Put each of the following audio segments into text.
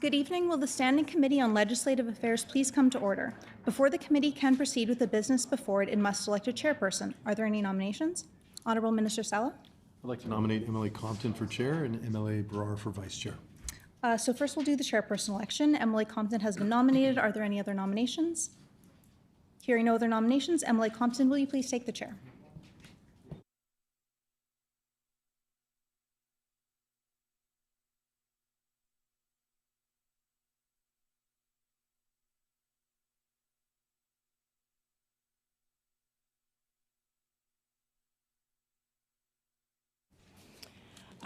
Good evening. Will the Standing Committee on Legislative Affairs please come to order? Before the committee can proceed with the business before it, it must elect a chairperson. Are there any nominations? Honourable Minister Sala. I'd like to nominate Emily Compton for chair and MLA Brar for vice chair. So first we'll do the chairperson election. Emily Compton has been nominated. Are there any other nominations? Hearing no other nominations, Emily Compton, will you please take the chair?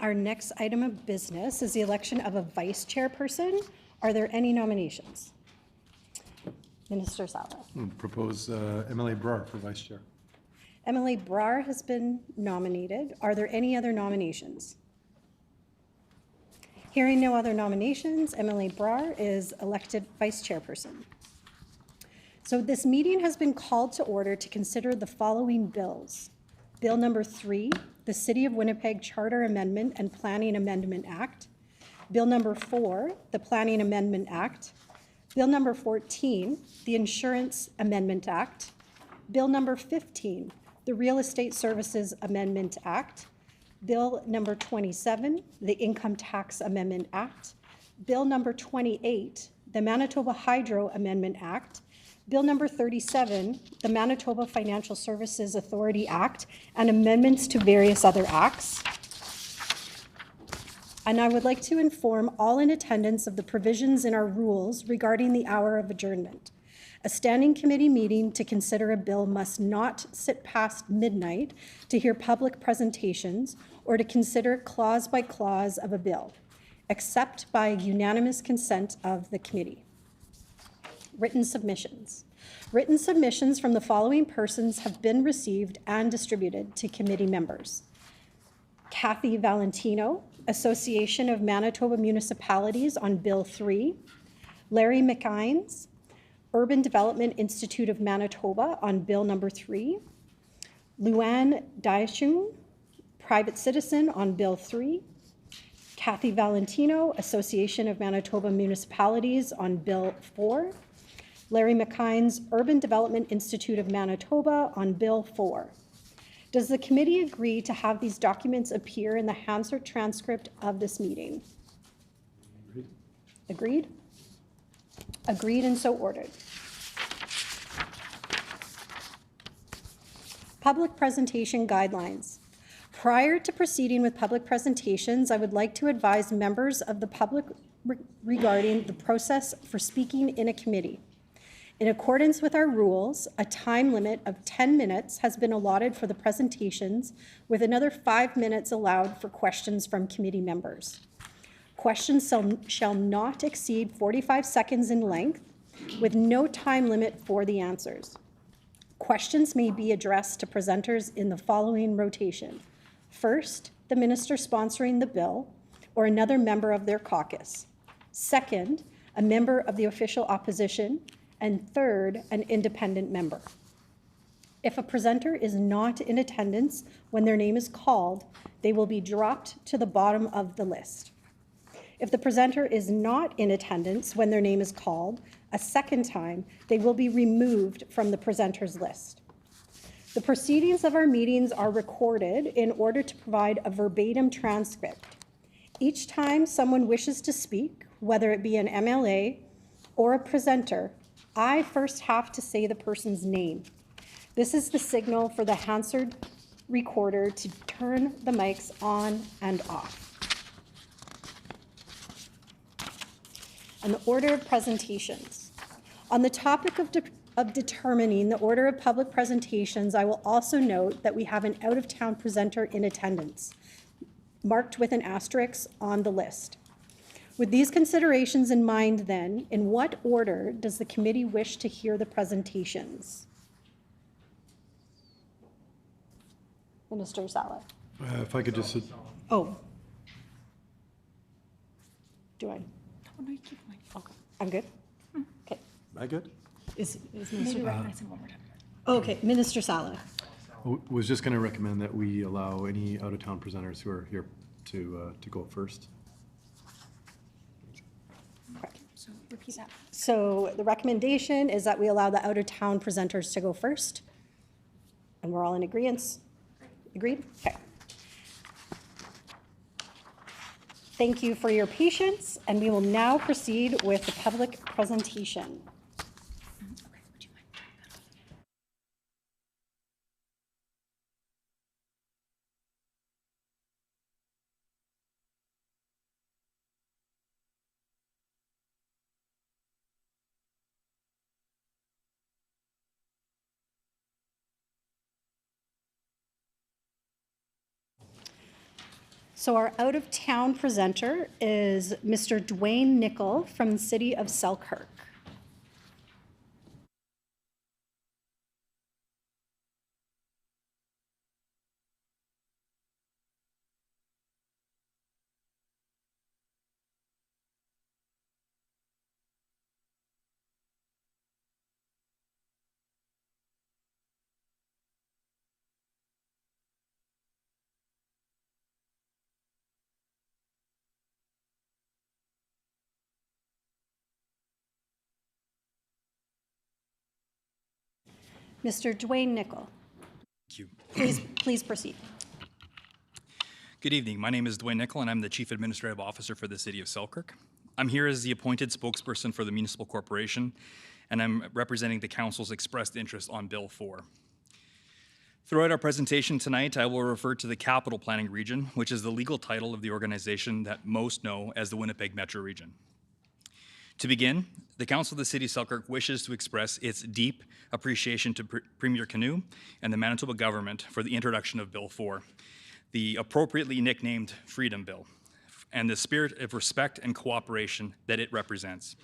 Our next item of business is the election of a vice chairperson. Are there any nominations? Minister Sala. Propose MLA Brar for vice chair. Emily Brar has been nominated. Are there any other nominations? Hearing no other nominations, Emily Brar is elected vice chairperson. So this meeting has been called to order to consider the following bills. Bill number 3, the City of Winnipeg Charter Amendment and Planning Amendment Act. Bill number 4, the Planning Amendment Act. Bill number 14, the Insurance Amendment Act. Bill number 15, the Real Estate Services Amendment Act. Bill number 27, the Income Tax Amendment Act. Bill number 28, the Manitoba Hydro Amendment Act. Bill number 37, the Manitoba Financial Services Authority Act, and amendments to various other acts. And I would like to inform all in attendance of the provisions in our rules regarding the hour of adjournment. A standing committee meeting to consider a bill must not sit past midnight to hear public presentations or to consider clause by clause of a bill, except by unanimous consent of the committee. Written submissions. Written submissions from the following persons have been received and distributed to committee members. Kathy Valentino, Association of Manitoba Municipalities on Bill 3. Larry McInes, Urban Development Institute of Manitoba on Bill number 3. Luann Diachung, Private Citizen on Bill 3. Kathy Valentino, Association of Manitoba Municipalities on Bill 4. Larry McInes, Urban Development Institute of Manitoba on Bill 4. Does the committee agree to have these documents appear in the Hansard transcript of this meeting? Agreed? Agreed and so ordered. Public presentation guidelines. Prior to proceeding with public presentations, I would like to advise members of the public regarding the process for speaking in a committee. In accordance with our rules, a time limit of 10 minutes has been allotted for the presentations, with another 5 minutes allowed for questions from committee members. Questions shall not exceed 45 seconds in length, with no time limit for the answers. Questions may be addressed to presenters in the following rotation. First, the minister sponsoring the bill, or another member of their caucus. Second, a member of the official opposition. And third, an independent member. If a presenter is not in attendance when their name is called, they will be dropped to the bottom of the list. If the presenter is not in attendance when their name is called a second time, they will be removed from the presenter's list. The proceedings of our meetings are recorded in order to provide a verbatim transcript. Each time someone wishes to speak, whether it be an MLA or a presenter, I first have to say the person's name. This is the signal for the Hansard recorder to turn the mics on and off. And the order of presentations. On the topic of determining the order of public presentations, I will also note that we have an out-of-town presenter in attendance, marked with an asterisk on the list. With these considerations in mind, then, in what order does the committee wish to hear the presentations? Minister Sala. If I could just... Oh. Do I? Oh, no, you keep going. Okay. I'm good? Okay. Am I good? Is Maybe Minister... recognize him one more time. Okay, Minister Sala. I was just going to recommend that we allow any out-of-town presenters who are here to go first. Okay. Repeat that. So the recommendation is that we allow the out-of-town presenters to go first. And we're all in agreement? Agreed? Okay. Thank you for your patience, and we will now proceed with the public presentation. Okay, would you mind turning that off? So our out-of-town presenter is Mr. Dwayne Nickel from the city of Selkirk. Mr. Dwayne Nickel, Thank you. please proceed. Good evening. My name is Dwayne Nickel, and I'm the Chief Administrative Officer for the City of Selkirk. I'm here as the appointed spokesperson for the Municipal Corporation, and I'm representing the Council's expressed interest on Bill 4. Throughout our presentation tonight, I will refer to the Capital Planning Region, which is the legal title of the organization that most know as the Winnipeg Metro Region. To begin, the Council of the City of Selkirk wishes to express its deep appreciation to Premier Canoe and the Manitoba government for the introduction of Bill 4, the appropriately nicknamed Freedom Bill, and the spirit of respect and cooperation that it represents.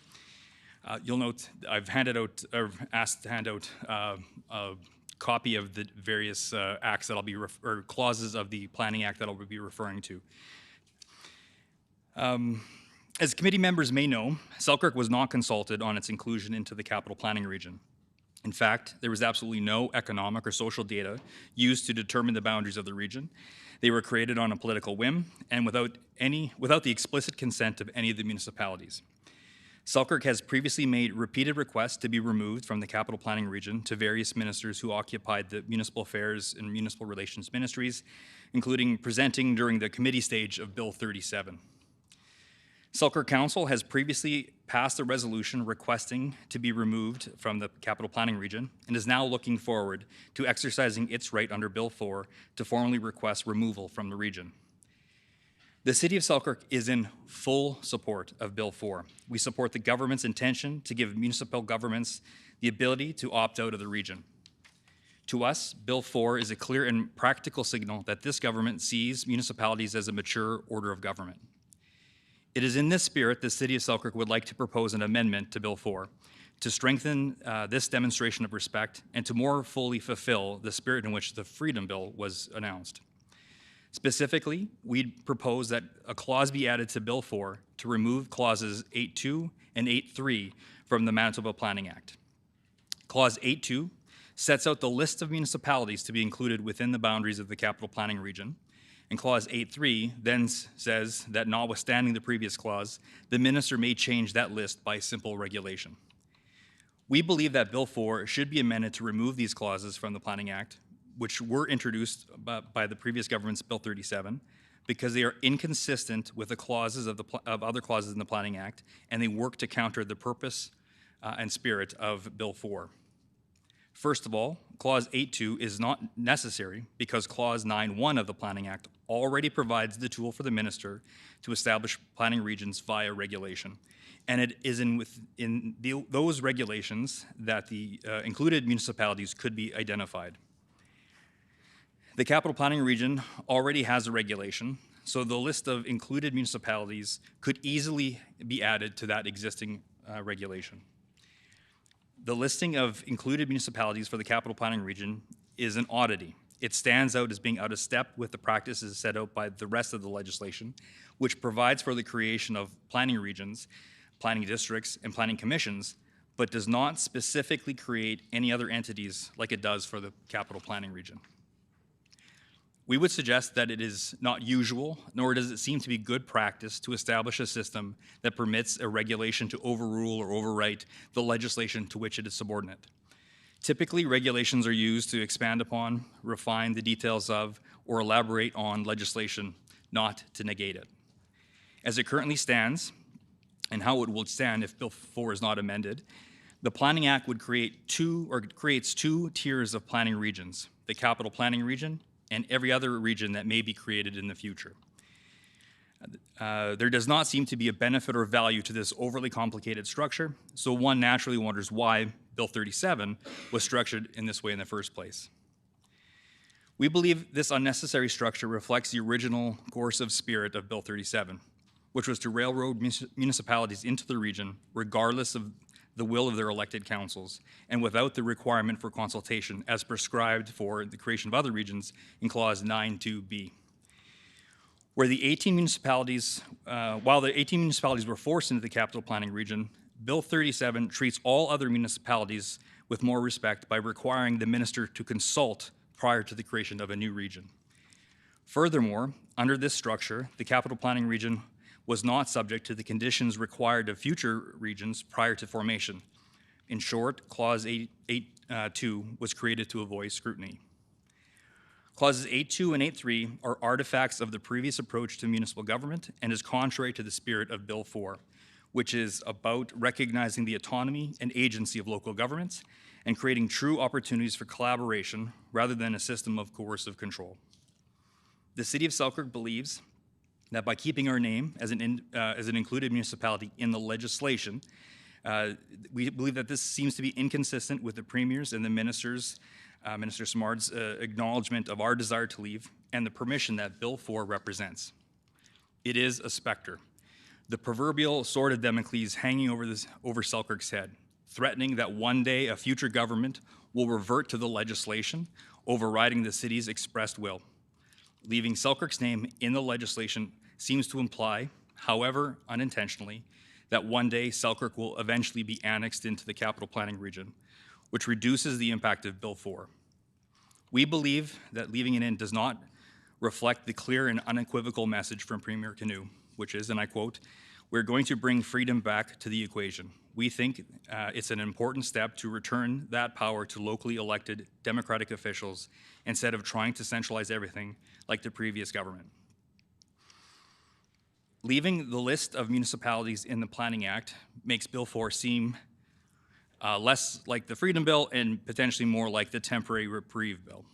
You'll note I've asked to hand out a copy of the various acts that I'll be or clauses of the Planning Act that I'll be referring to. As committee members may know, Selkirk was not consulted on its inclusion into the Capital Planning Region. In fact, there was absolutely no economic or social data used to determine the boundaries of the region. They were created on a political whim and without the explicit consent of any of the municipalities. Selkirk has previously made repeated requests to be removed from the Capital Planning Region to various ministers who occupied the Municipal Affairs and Municipal Relations ministries, including presenting during the committee stage of Bill 37. Selkirk Council has previously passed a resolution requesting to be removed from the Capital Planning Region and is now looking forward to exercising its right under Bill 4 to formally request removal from the region. The City of Selkirk is in full support of Bill 4. We support the government's intention to give municipal governments the ability to opt out of the region. To us, Bill 4 is a clear and practical signal that this government sees municipalities as a mature order of government. It is in this spirit the City of Selkirk would like to propose an amendment to Bill 4 to strengthen this demonstration of respect and to more fully fulfill the spirit in which the Freedom Bill was announced. Specifically, we'd propose that a clause be added to Bill 4 to remove clauses 8.2 and 8.3 from the Manitoba Planning Act. Clause 8.2 sets out the list of municipalities to be included within the boundaries of the Capital Planning Region. And Clause 8.3 then says that notwithstanding the previous clause, the minister may change that list by simple regulation. We believe that Bill 4 should be amended to remove these clauses from the Planning Act, which were introduced by the previous government's Bill 37, because they are inconsistent with the clauses of other clauses in the Planning Act, and they work to counter the purpose and spirit of Bill 4. First of all, Clause 8.2 is not necessary because Clause 9.1 of the Planning Act already provides the tool for the minister to establish planning regions via regulation. And it is in those regulations that the included municipalities could be identified. The Capital Planning Region already has a regulation, so the list of included municipalities could easily be added to that existing regulation. The listing of included municipalities for the Capital Planning Region is an oddity. It stands out as being out of step with the practices set out by the rest of the legislation, which provides for the creation of planning regions, planning districts, and planning commissions, but does not specifically create any other entities like it does for the Capital Planning Region. We would suggest that it is not usual, nor does it seem to be good practice to establish a system that permits a regulation to overrule or overwrite the legislation to which it is subordinate. Typically, regulations are used to expand upon, refine the details of, or elaborate on legislation, not to negate it. As it currently stands, and how it will stand if Bill 4 is not amended, the Planning Act would creates two tiers of planning regions, the Capital Planning Region and every other region that may be created in the future. There does not seem to be a benefit or value to this overly complicated structure, so one naturally wonders why Bill 37 was structured in this way in the first place. We believe this unnecessary structure reflects the original coercive spirit of Bill 37, which was to railroad municipalities into the region regardless of the will of their elected councils and without the requirement for consultation as prescribed for the creation of other regions in Clause 9(2)(b). While the 18 municipalities were forced into the Capital Planning Region, Bill 37 treats all other municipalities with more respect by requiring the minister to consult prior to the creation of a new region. Furthermore, under this structure, the Capital Planning Region was not subject to the conditions required of future regions prior to formation. In short, Clause 8.2 was created to avoid scrutiny. Clauses 8.2 and 8.3 are artifacts of the previous approach to municipal government and is contrary to the spirit of Bill 4, which is about recognizing the autonomy and agency of local governments and creating true opportunities for collaboration rather than a system of coercive control. The City of Selkirk believes that by keeping our name as an included municipality in the legislation, we believe that this seems to be inconsistent with the Premier's and the Minister's, Minister Simard's acknowledgement of our desire to leave and the permission that Bill 4 represents. It is a specter, the proverbial sword of Damocles hanging over Selkirk's head, threatening that one day a future government will revert to the legislation, overriding the city's expressed will. Leaving Selkirk's name in the legislation seems to imply, however unintentionally, that one day Selkirk will eventually be annexed into the Capital Planning Region, which reduces the impact of Bill 4. We believe that leaving it in does not reflect the clear and unequivocal message from Premier Canoe, which is, and I quote, "We're going to bring freedom back to the equation. We think it's an important step to return that power to locally elected democratic officials instead of trying to centralize everything like the previous government." Leaving the list of municipalities in the Planning Act makes Bill 4 seem less like the Freedom Bill and potentially more like the Temporary Reprieve Bill.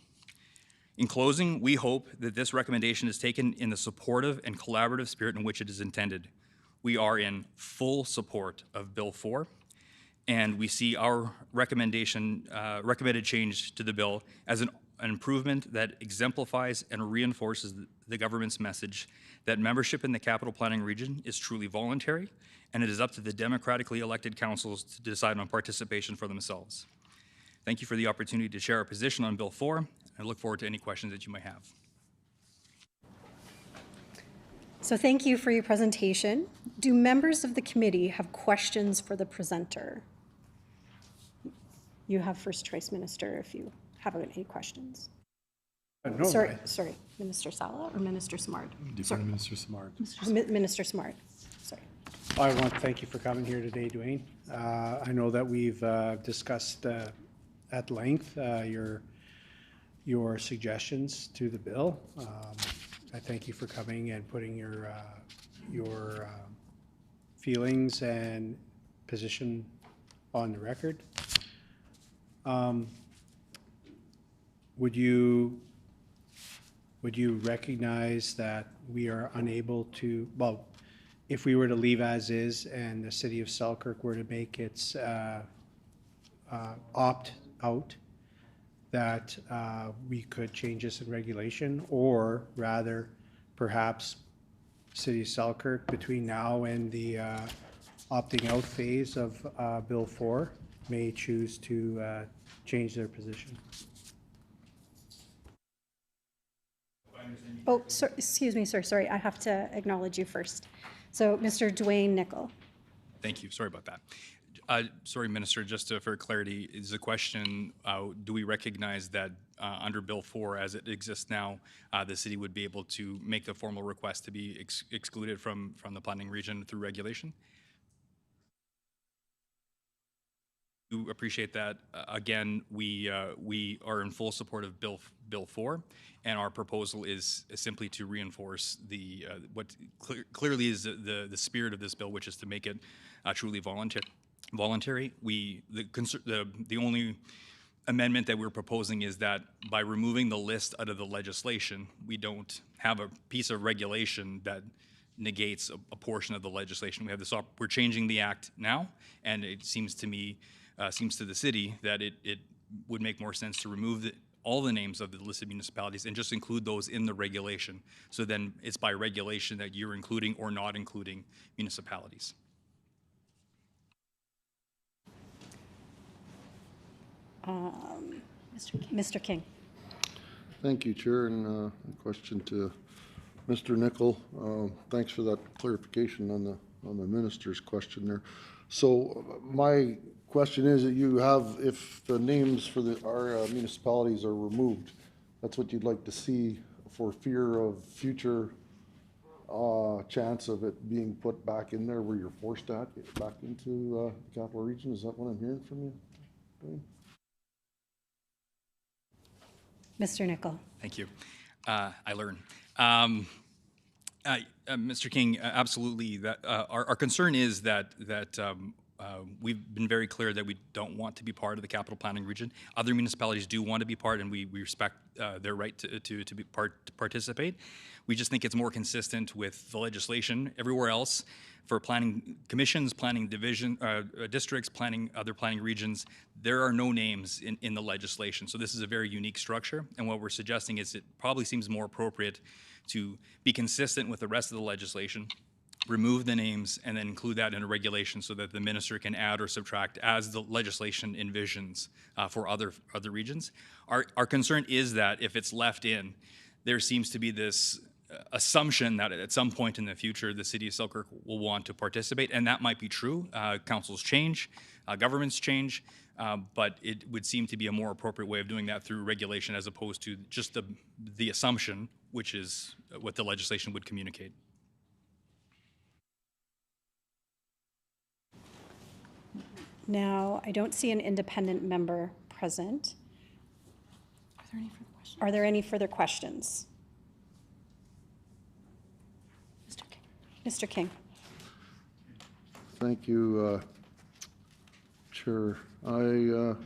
In closing, we hope that this recommendation is taken in the supportive and collaborative spirit in which it is intended. We are in full support of Bill 4, and we see our recommended change to the bill as an improvement that exemplifies and reinforces the government's message that membership in the Capital Planning Region is truly voluntary, and it is up to the democratically elected councils to decide on participation for themselves. Thank you for the opportunity to share our position on Bill 4. I look forward to any questions that you might have. So thank you for your presentation. Do members of the committee have questions for the presenter? You have first choice, Minister, if you have any questions. No, Sorry, Minister Sala or Minister Simard? Defer to Minister Simard. Minister Simard, sorry. I want to thank you for coming here today, Dwayne. I know that we've discussed at length your suggestions to the bill. I thank you for coming and putting your feelings and position on the record. Would you recognize that we are unable to, well, if we were to leave as is and the City of Selkirk were to make its opt out, that we could change this in regulation, or rather perhaps City of Selkirk between now and the opting out phase of Bill 4 may choose to change their position? Oh, excuse me, sir, sorry, I have to acknowledge you first. So, Mr. Dwayne Nicol. Thank you. Sorry about that. Sorry, Minister, just for clarity, is the question, do we recognize that under Bill 4 as it exists now, the city would be able to make the formal request to be excluded from the planning region through regulation. Do appreciate that. Again, we are in full support of Bill 4, and our proposal is simply to reinforce the what clearly is the spirit of this bill, which is to make it truly voluntary. The only amendment that we're proposing is that by removing the list out of the legislation, we don't have a piece of regulation that negates a portion of the legislation. We have this. We're changing the act now, and it seems to me. Seems to the city that it would make more sense to remove all the names of the listed municipalities and just include those in the regulation. So then it's by regulation that you're including or not including municipalities. Mr. King. Thank you, Chair, and a question to Mr. Nickel. Thanks for that clarification on the minister's question there. So my question is that you have, if the names for our municipalities are removed, that's what you'd like to see for fear of future chance of it being put back in there where you're forced to get back into capital region. Is that what I'm hearing from you, Dwayne? Mr. Nickel. Thank you. I learn. Mr. King, absolutely. That our concern is that we've been very clear that we don't want to be part of the capital planning region. Other municipalities do want to be part, and we respect their right to participate. We just think it's more consistent with the legislation everywhere else for planning commissions, planning division districts, other planning regions. There are no names in the legislation, so this is a very unique structure. And what we're suggesting is it probably seems more appropriate to be consistent with the rest of the legislation, remove the names, and then include that in a regulation so that the minister can add or subtract as the legislation envisions for other regions. Our concern is that if it's left in, there seems to be this assumption that at some point in the future the city of Selkirk will want to participate, and that might be true. Councils change, governments change, but it would seem to be a more appropriate way of doing that through regulation as opposed to just the assumption, which is what the legislation would communicate. Now, I don't see an independent member present. Are there any further questions? Are there any further questions? Mr. King. Mr. King. Thank you, Chair. I'm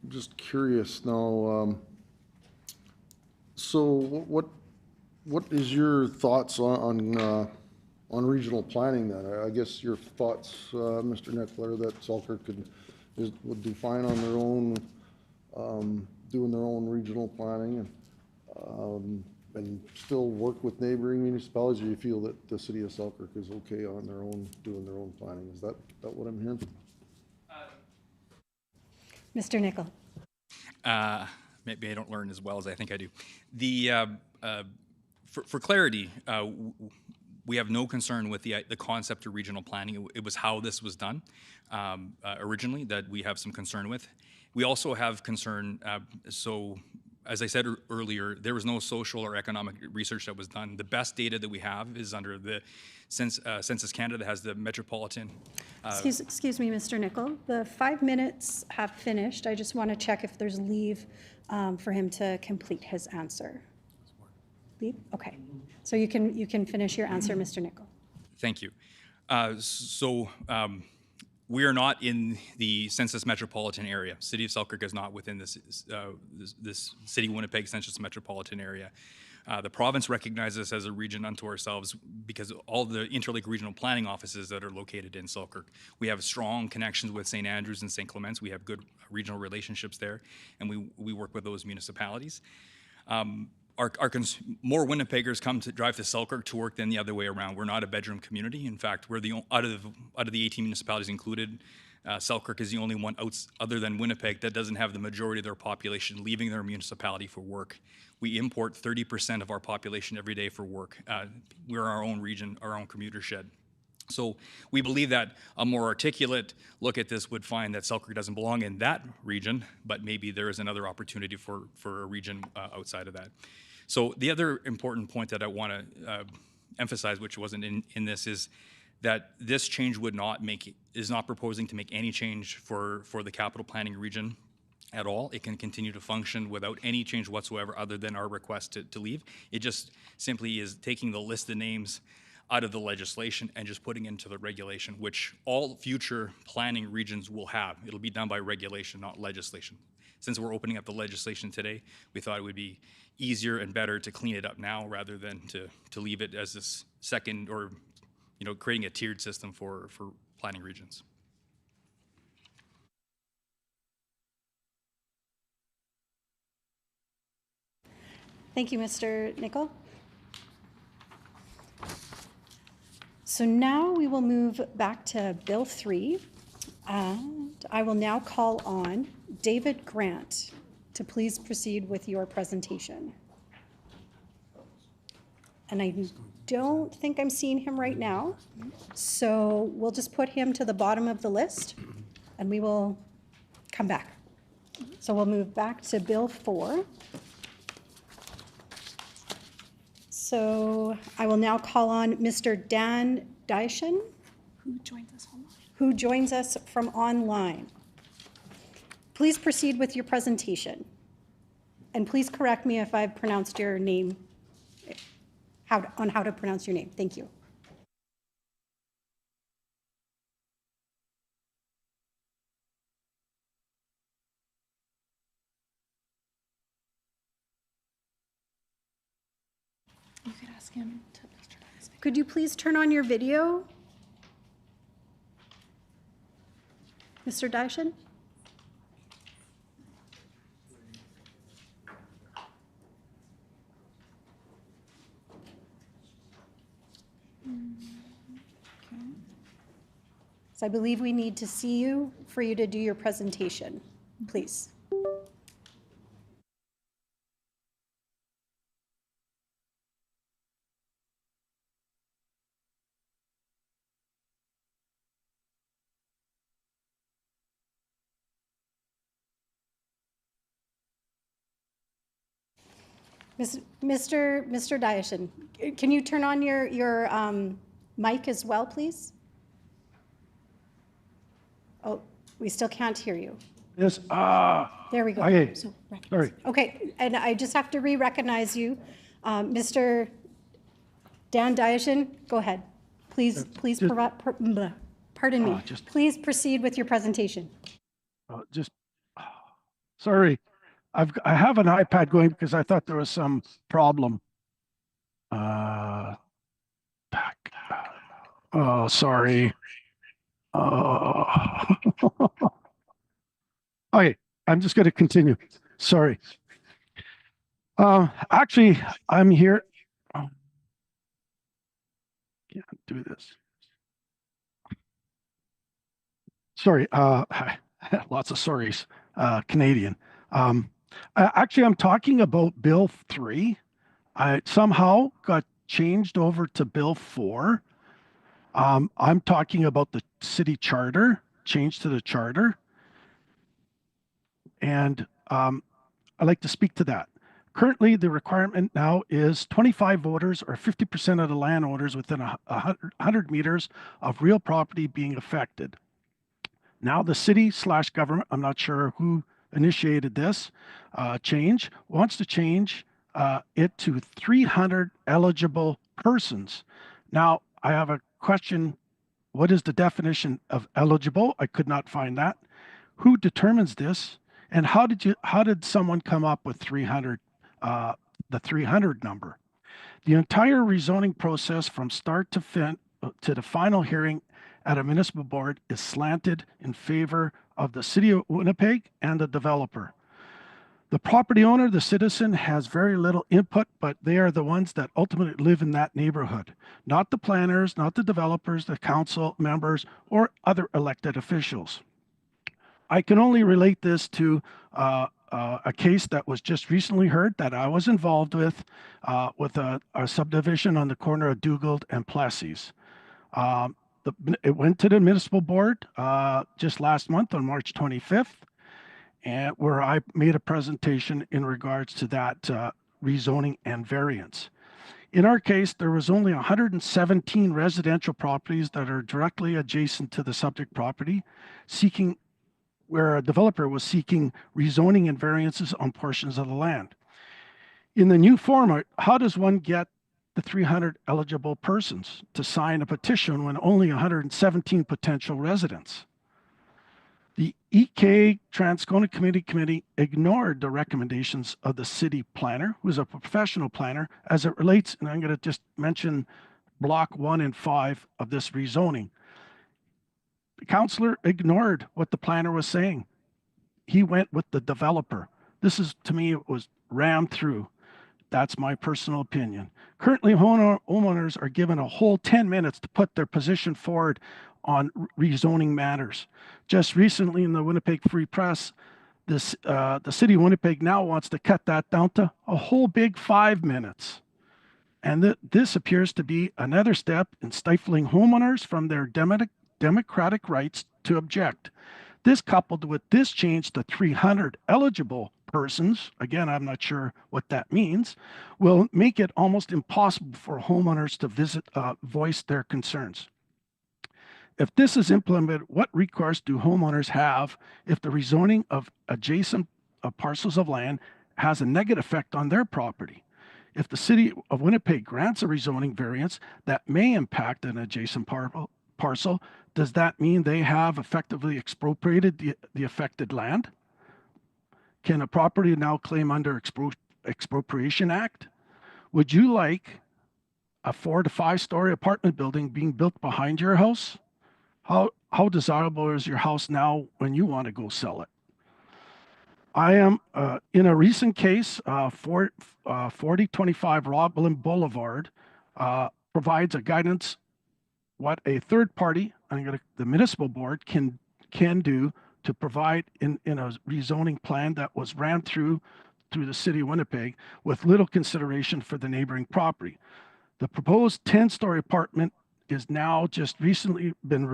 just curious now. So, what is your thoughts on regional planning? Then I guess your thoughts, Mr. Neckler, that Selkirk would define on their own, doing their own regional planning, and still work with neighboring municipalities, or you feel that the city of Selkirk is okay on their own, doing their own planning? Is that what I'm hearing? Mr. Nickel. Maybe I don't learn as well as I think I do. For clarity, we have no concern with the concept of regional planning. It was how this was done originally that we have some concern with. We also have concern, so as I said earlier, there was no social or economic research that was done. The best data that we have is under the Census Canada has the metropolitan. Excuse me, Mr. Nickel. The 5 minutes have finished. I just want to check if there's leave for him to complete his answer. Leave? Okay. So you can finish your answer, Mr. Nickel. Thank you. We are not in the census metropolitan area. City of Selkirk is not within this City of Winnipeg census metropolitan area. The province recognizes us as a region unto ourselves because all the interlake regional planning offices that are located in Selkirk. We have strong connections with St. Andrews and St. Clements. We have good regional relationships there, and we work with those municipalities. More Winnipeggers come to drive to Selkirk to work than the other way around. We're not a bedroom community. In fact, we're out of the 18 municipalities included, Selkirk is the only one other than Winnipeg that doesn't have the majority of their population leaving their municipality for work. We import 30% of our population every day for work. We're our own region, our own commuter shed. So we believe that a more articulate look at this would find that Selkirk doesn't belong in that region, but maybe there is another opportunity for a region outside of that. So the other important point that I want to emphasize, which wasn't in this, is that this change is not proposing to make any change for the capital planning region at all. It can continue to function without any change whatsoever other than our request to leave. It just simply is taking the list of names out of the legislation and just putting into the regulation, which all future planning regions will have. It'll be done by regulation, not legislation. Since we're opening up the legislation today, we thought it would be easier and better to clean it up now rather than to leave it as this second, or creating a tiered system for planning regions. Thank you, Mr. Nickel. So now we will move back to Bill 3, and I will now call on David Grant to please proceed with your presentation. And I don't think I'm seeing him right now, so we'll just put him to the bottom of the list, and we will come back. So we'll move back to Bill 4. So I will now call on Mr. Dan Dyson, who joins us from online. Please proceed with your presentation. And please correct me if I've pronounced your name, on how to pronounce your name. Thank you. You could ask him to turn on his video. Could you please turn on your video? Mr. Dyson? So I believe we need to see you for you to do your presentation, please. Mr. Dyson, can you turn on your mic as well, please? Oh, we still can't hear you. Yes, There we go. okay, So recognize. sorry. Okay, and I just have to re-recognize you. Mr. Dan Dyson, go ahead. Please, pardon me. Please proceed with your presentation. Sorry, I have an iPad going because I thought there was some problem. Oh, sorry. Okay, I'm just going to continue. Sorry. Actually, I'm here. Can't do this. Sorry. Lots of sorries. Canadian. Actually, I'm talking about Bill 3. I somehow got changed over to Bill 4. I'm talking about the city charter, change to the charter. And I'd like to speak to that. Currently, the requirement now is 25 voters or 50% of the landowners within 100 meters of real property being affected. Now the city/government, I'm not sure who initiated this change, wants to change it to 300 eligible persons. Now, I have a question. What is the definition of eligible? I could not find that. Who determines this? And how did someone come up with 300, the 300 number? The entire rezoning process from start to the final hearing at a municipal board is slanted in favor of the city of Winnipeg and the developer. The property owner, the citizen, has very little input, but they are the ones that ultimately live in that neighborhood, not the planners, not the developers, the council members, or other elected officials. I can only relate this to a case that was just recently heard that I was involved with a subdivision on the corner of Dugald and Plessis. It went to the municipal board just last month on March 25th, and where I made a presentation in regards to that rezoning and variance. In our case, there was only 117 residential properties that are directly adjacent to the subject property, where a developer was seeking rezoning and variances on portions of the land. In the new format, how does one get the 300 eligible persons to sign a petition when only 117 potential residents? The EK Transcona Committee ignored the recommendations of the city planner, who's a professional planner, as it relates, and I'm going to just mention block 1 and 5 of this rezoning. The councillor ignored what the planner was saying. He went with the developer. This is, to me, it was rammed through. That's my personal opinion. Currently, homeowners are given a whole 10 minutes to put their position forward on rezoning matters. Just recently in the Winnipeg Free Press, the city of Winnipeg now wants to cut that down to a whole big 5 minutes. And this appears to be another step in stifling homeowners from their democratic rights to object. This, coupled with this change to 300 eligible persons, again, I'm not sure what that means, will make it almost impossible for homeowners to voice their concerns. If this is implemented, what recourse do homeowners have if the rezoning of adjacent parcels of land has a negative effect on their property? If the city of Winnipeg grants a rezoning variance that may impact an adjacent parcel, does that mean they have effectively expropriated the affected land? Can a property now claim under Expropriation Act? Would you like a 4 to 5 story apartment building being built behind your house? How desirable is your house now when you want to go sell it? I am in a recent case, 4025 Roblin Boulevard provides a guidance what a third party, the municipal board, can do to provide in a rezoning plan that was ran through the city of Winnipeg with little consideration for the neighboring property. The proposed 10-story apartment is now just recently been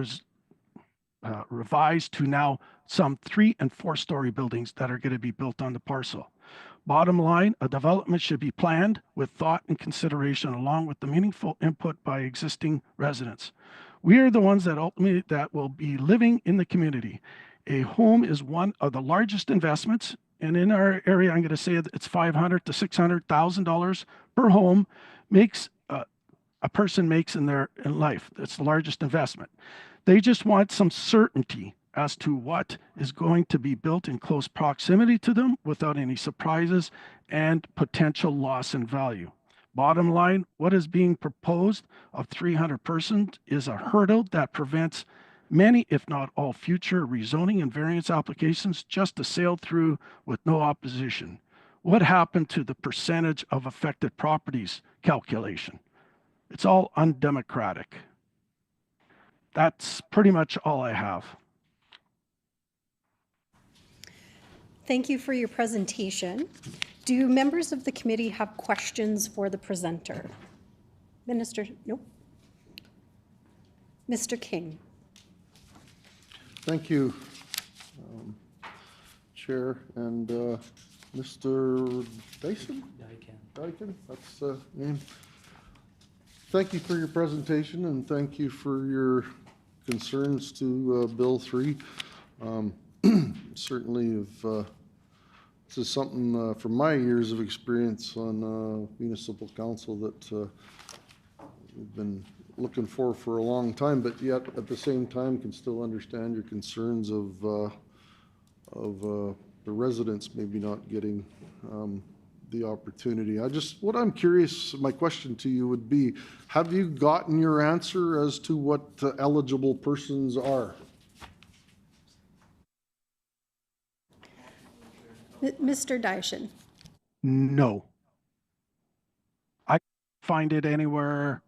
revised to now some 3 and 4-story buildings that are going to be built on the parcel. Bottom line, a development should be planned with thought and consideration along with the meaningful input by existing residents. We are the ones that ultimately will be living in the community. A home is one of the largest investments, and in our area, I'm going to say that it's $500,000 to $600,000 per home a person makes in life. That's the largest investment. They just want some certainty as to what is going to be built in close proximity to them without any surprises and potential loss in value. Bottom line, what is being proposed of 300 persons is a hurdle that prevents many, if not all, future rezoning and variance applications just to sail through with no opposition. What happened to the percentage of affected properties calculation? It's all undemocratic. That's pretty much all I have. Thank you for your presentation. Do members of the committee have questions for the presenter? Minister, nope. Mr. King. Thank you, Chair, and Mr. Dyson? Dyken, that's the name. Thank you for your presentation, and thank you for your concerns to Bill 3. Certainly, this is something from my years of experience on municipal council that we've been looking for a long time, but yet at the same time can still understand your concerns of the residents maybe not getting the opportunity. What I'm curious, my question to you would be, have you gotten your answer as to what eligible persons are? Mr. Dyson. No. I find it anywhere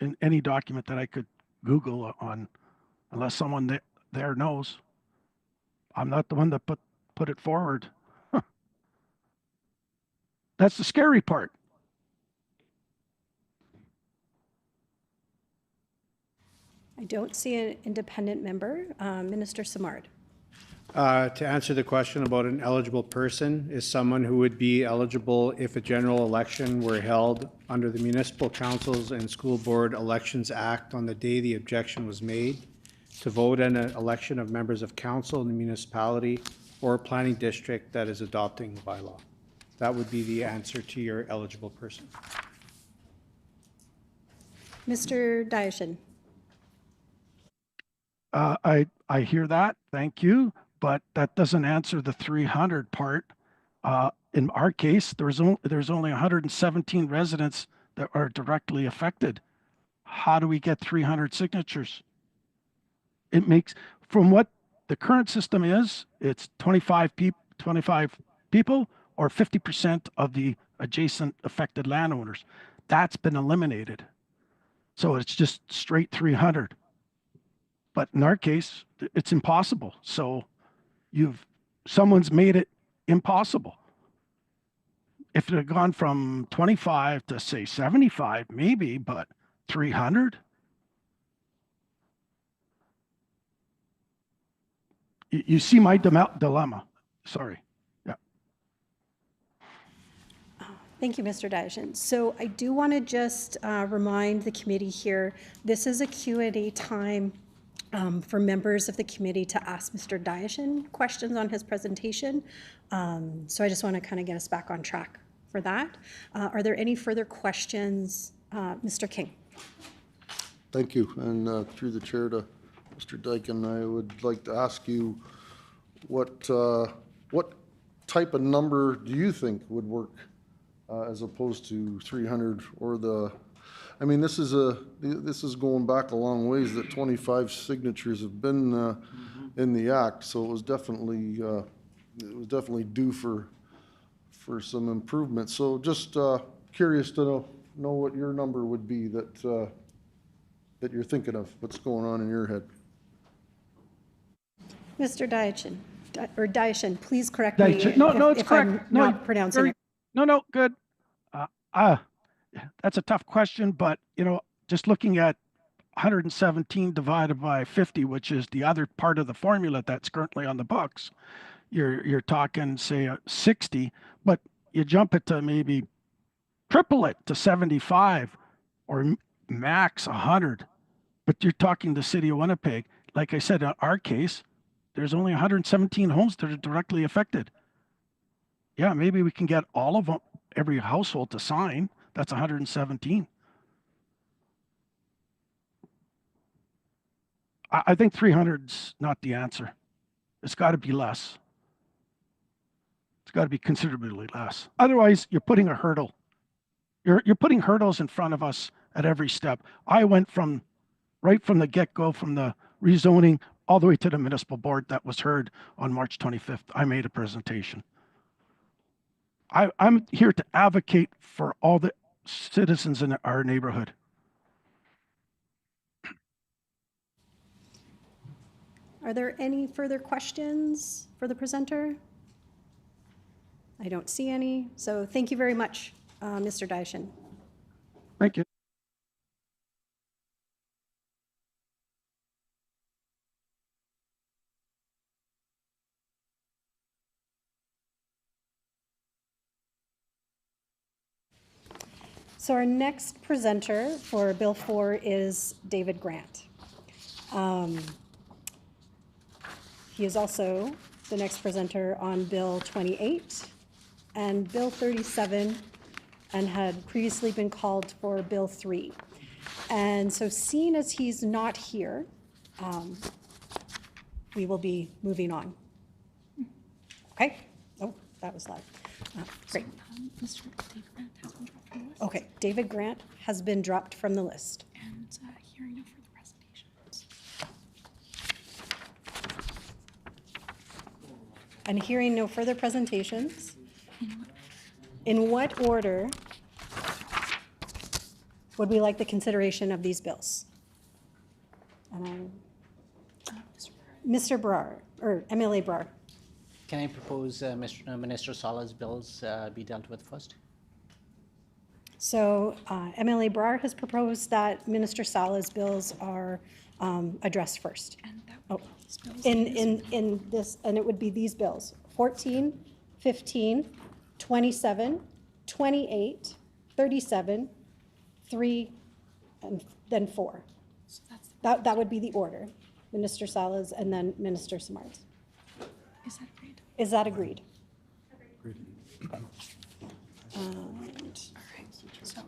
in any document that I could Google on, unless someone there knows. I'm not the one that put it forward. That's the scary part. I don't see an independent member. Minister Simard. To answer the question about an eligible person is someone who would be eligible if a general election were held under the Municipal Councils and School Board Elections Act on the day the objection was made to vote in an election of members of council in the municipality or planning district that is adopting the bylaw. That would be the answer to your eligible person. Mr. Dyson. I hear that, thank you, but that doesn't answer the 300 part. In our case, there's only 117 residents that are directly affected. How do we get 300 signatures? It makes, from what the current system is, it's 25 people or 50% of the adjacent affected landowners. That's been eliminated. So it's just straight 300. But in our case, it's impossible. So someone's made it impossible. If it had gone from 25 to say 75, maybe, but 300? You see my dilemma. Sorry. Yeah. Thank you, Mr. Dyson. So I do want to just remind the committee here, this is a Q&A time for members of the committee to ask Mr. Dyson questions on his presentation. So I just want to kind of get us back on track for that. Are there any further questions? Mr. King. Thank you. And through the chair to Mr. Dyken, I would like to ask you what type of number do you think would work as opposed to 300 or the, I mean, this is going back a long ways that 25 signatures have been in the act, so it was definitely due for some improvement. So just curious to know what your number would be that you're thinking of, what's going on in your head. Mr. Dyson, please correct me No, it's if correct. I'm not pronouncing it. No, good. That's a tough question, but just looking at 117 divided by 50, which is the other part of the formula that's currently on the books, you're talking say 60, but you jump it to maybe triple it to 75 or max 100. But you're talking the city of Winnipeg. Like I said, in our case, there's only 117 homes that are directly affected. Yeah, maybe we can get all of them, every household to sign. That's 117. I think 300's not the answer. It's got to be less. It's got to be considerably less. Otherwise, you're putting a hurdle. You're putting hurdles in front of us at every step. I went right from the get-go, from the rezoning all the way to the municipal board that was heard on March 25th. I made a presentation. I'm here to advocate for all the citizens in our neighborhood. Are there any further questions for the presenter? I don't see any. So thank you very much, Mr. Dyson. Thank you. So our next presenter for Bill 4 is David Grant. He is also the next presenter on Bill 28 and Bill 37, and had previously been called for Bill 3. And so seeing as he's not here, we will be moving on. Okay? Oh, that was loud. Great. Mr. David Grant has been dropped from the list. Okay, David Grant has been dropped from the list. And hearing no further presentations. And hearing no further presentations, in what order would we like the consideration of these bills? Mr. Brar, or MLA Brar. Can I propose Minister Sala's bills be dealt with first? So MLA Brar has proposed that Minister Sala's bills are addressed first. Oh, in this, and it would be these bills, 14, 15, 27, 28, 37, 3, and then 4. That would be the order. Minister Salas and then Minister Samards. Is that agreed? Is that agreed? Agreed. And So,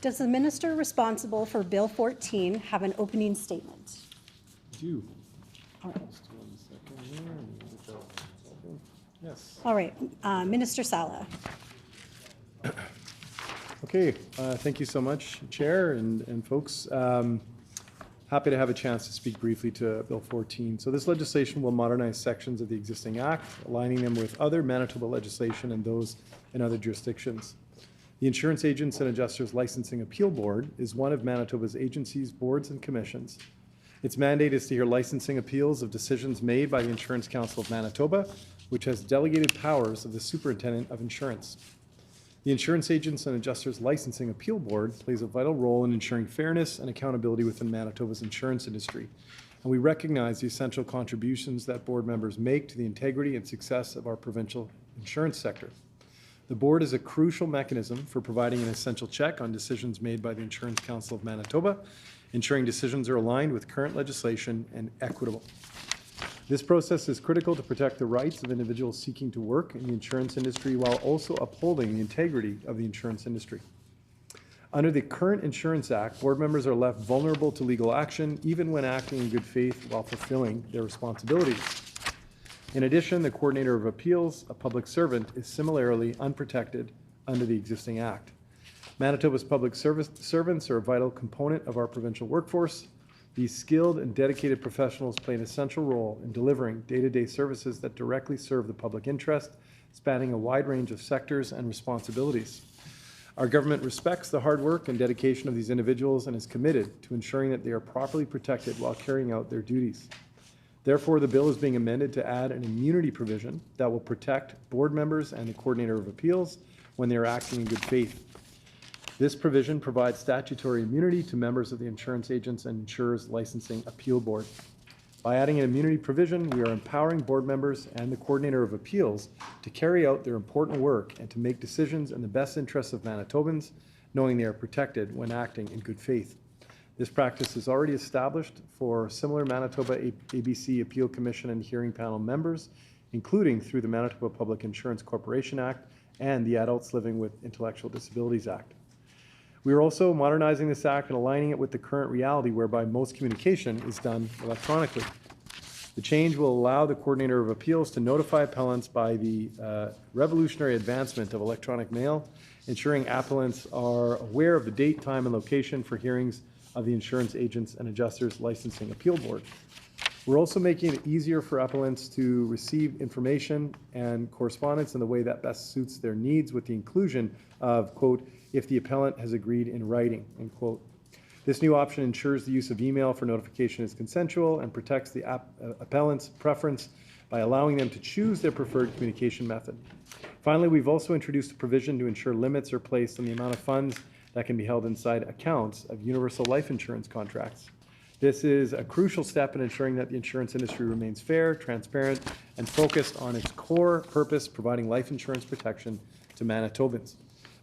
does the minister responsible for Bill 14 have an opening statement? Do. All right. Just 1 second here. Yes. All right, Minister Sala. Okay, thank you so much, Chair and folks. Happy to have a chance to speak briefly to Bill 14. So this legislation will modernize sections of the existing Act, aligning them with other Manitoba legislation and those in other jurisdictions. The Insurance Agents and Adjusters Licensing Appeal Board is one of Manitoba's agencies, boards, and commissions. Its mandate is to hear licensing appeals of decisions made by the Insurance Council of Manitoba, which has delegated powers of the Superintendent of Insurance. The Insurance Agents and Adjusters Licensing Appeal Board plays a vital role in ensuring fairness and accountability within Manitoba's insurance industry, and we recognize the essential contributions that board members make to the integrity and success of our provincial insurance sector. The board is a crucial mechanism for providing an essential check on decisions made by the Insurance Council of Manitoba, ensuring decisions are aligned with current legislation and equitable. This process is critical to protect the rights of individuals seeking to work in the insurance industry while also upholding the integrity of the insurance industry. Under the current Insurance Act, board members are left vulnerable to legal action even when acting in good faith while fulfilling their responsibilities. In addition, the Coordinator of Appeals, a public servant, is similarly unprotected under the existing Act. Manitoba's public servants are a vital component of our provincial workforce. These skilled and dedicated professionals play an essential role in delivering day-to-day services that directly serve the public interest, spanning a wide range of sectors and responsibilities. Our government respects the hard work and dedication of these individuals and is committed to ensuring that they are properly protected while carrying out their duties. Therefore, the bill is being amended to add an immunity provision that will protect board members and the Coordinator of Appeals when they are acting in good faith. This provision provides statutory immunity to members of the Insurance Agents and Insurers Licensing Appeal Board. By adding an immunity provision, we are empowering board members and the Coordinator of Appeals to carry out their important work and to make decisions in the best interests of Manitobans, knowing they are protected when acting in good faith. This practice is already established for similar Manitoba ABC Appeal Commission and hearing panel members, including through the Manitoba Public Insurance Corporation Act and the Adults Living with Intellectual Disabilities Act. We are also modernizing this act and aligning it with the current reality whereby most communication is done electronically. The change will allow the Coordinator of Appeals to notify appellants by the revolutionary advancement of electronic mail, ensuring appellants are aware of the date, time, and location for hearings of the Insurance Agents and Adjusters Licensing Appeal Board. We're also making it easier for appellants to receive information and correspondence in the way that best suits their needs with the inclusion of, quote, if the appellant has agreed in writing, end quote. This new option ensures the use of email for notification is consensual and protects the appellant's preference by allowing them to choose their preferred communication method. Finally, we've also introduced a provision to ensure limits are placed on the amount of funds that can be held inside accounts of universal life insurance contracts. This is a crucial step in ensuring that the insurance industry remains fair, transparent, and focused on its core purpose, providing life insurance protection to Manitobans.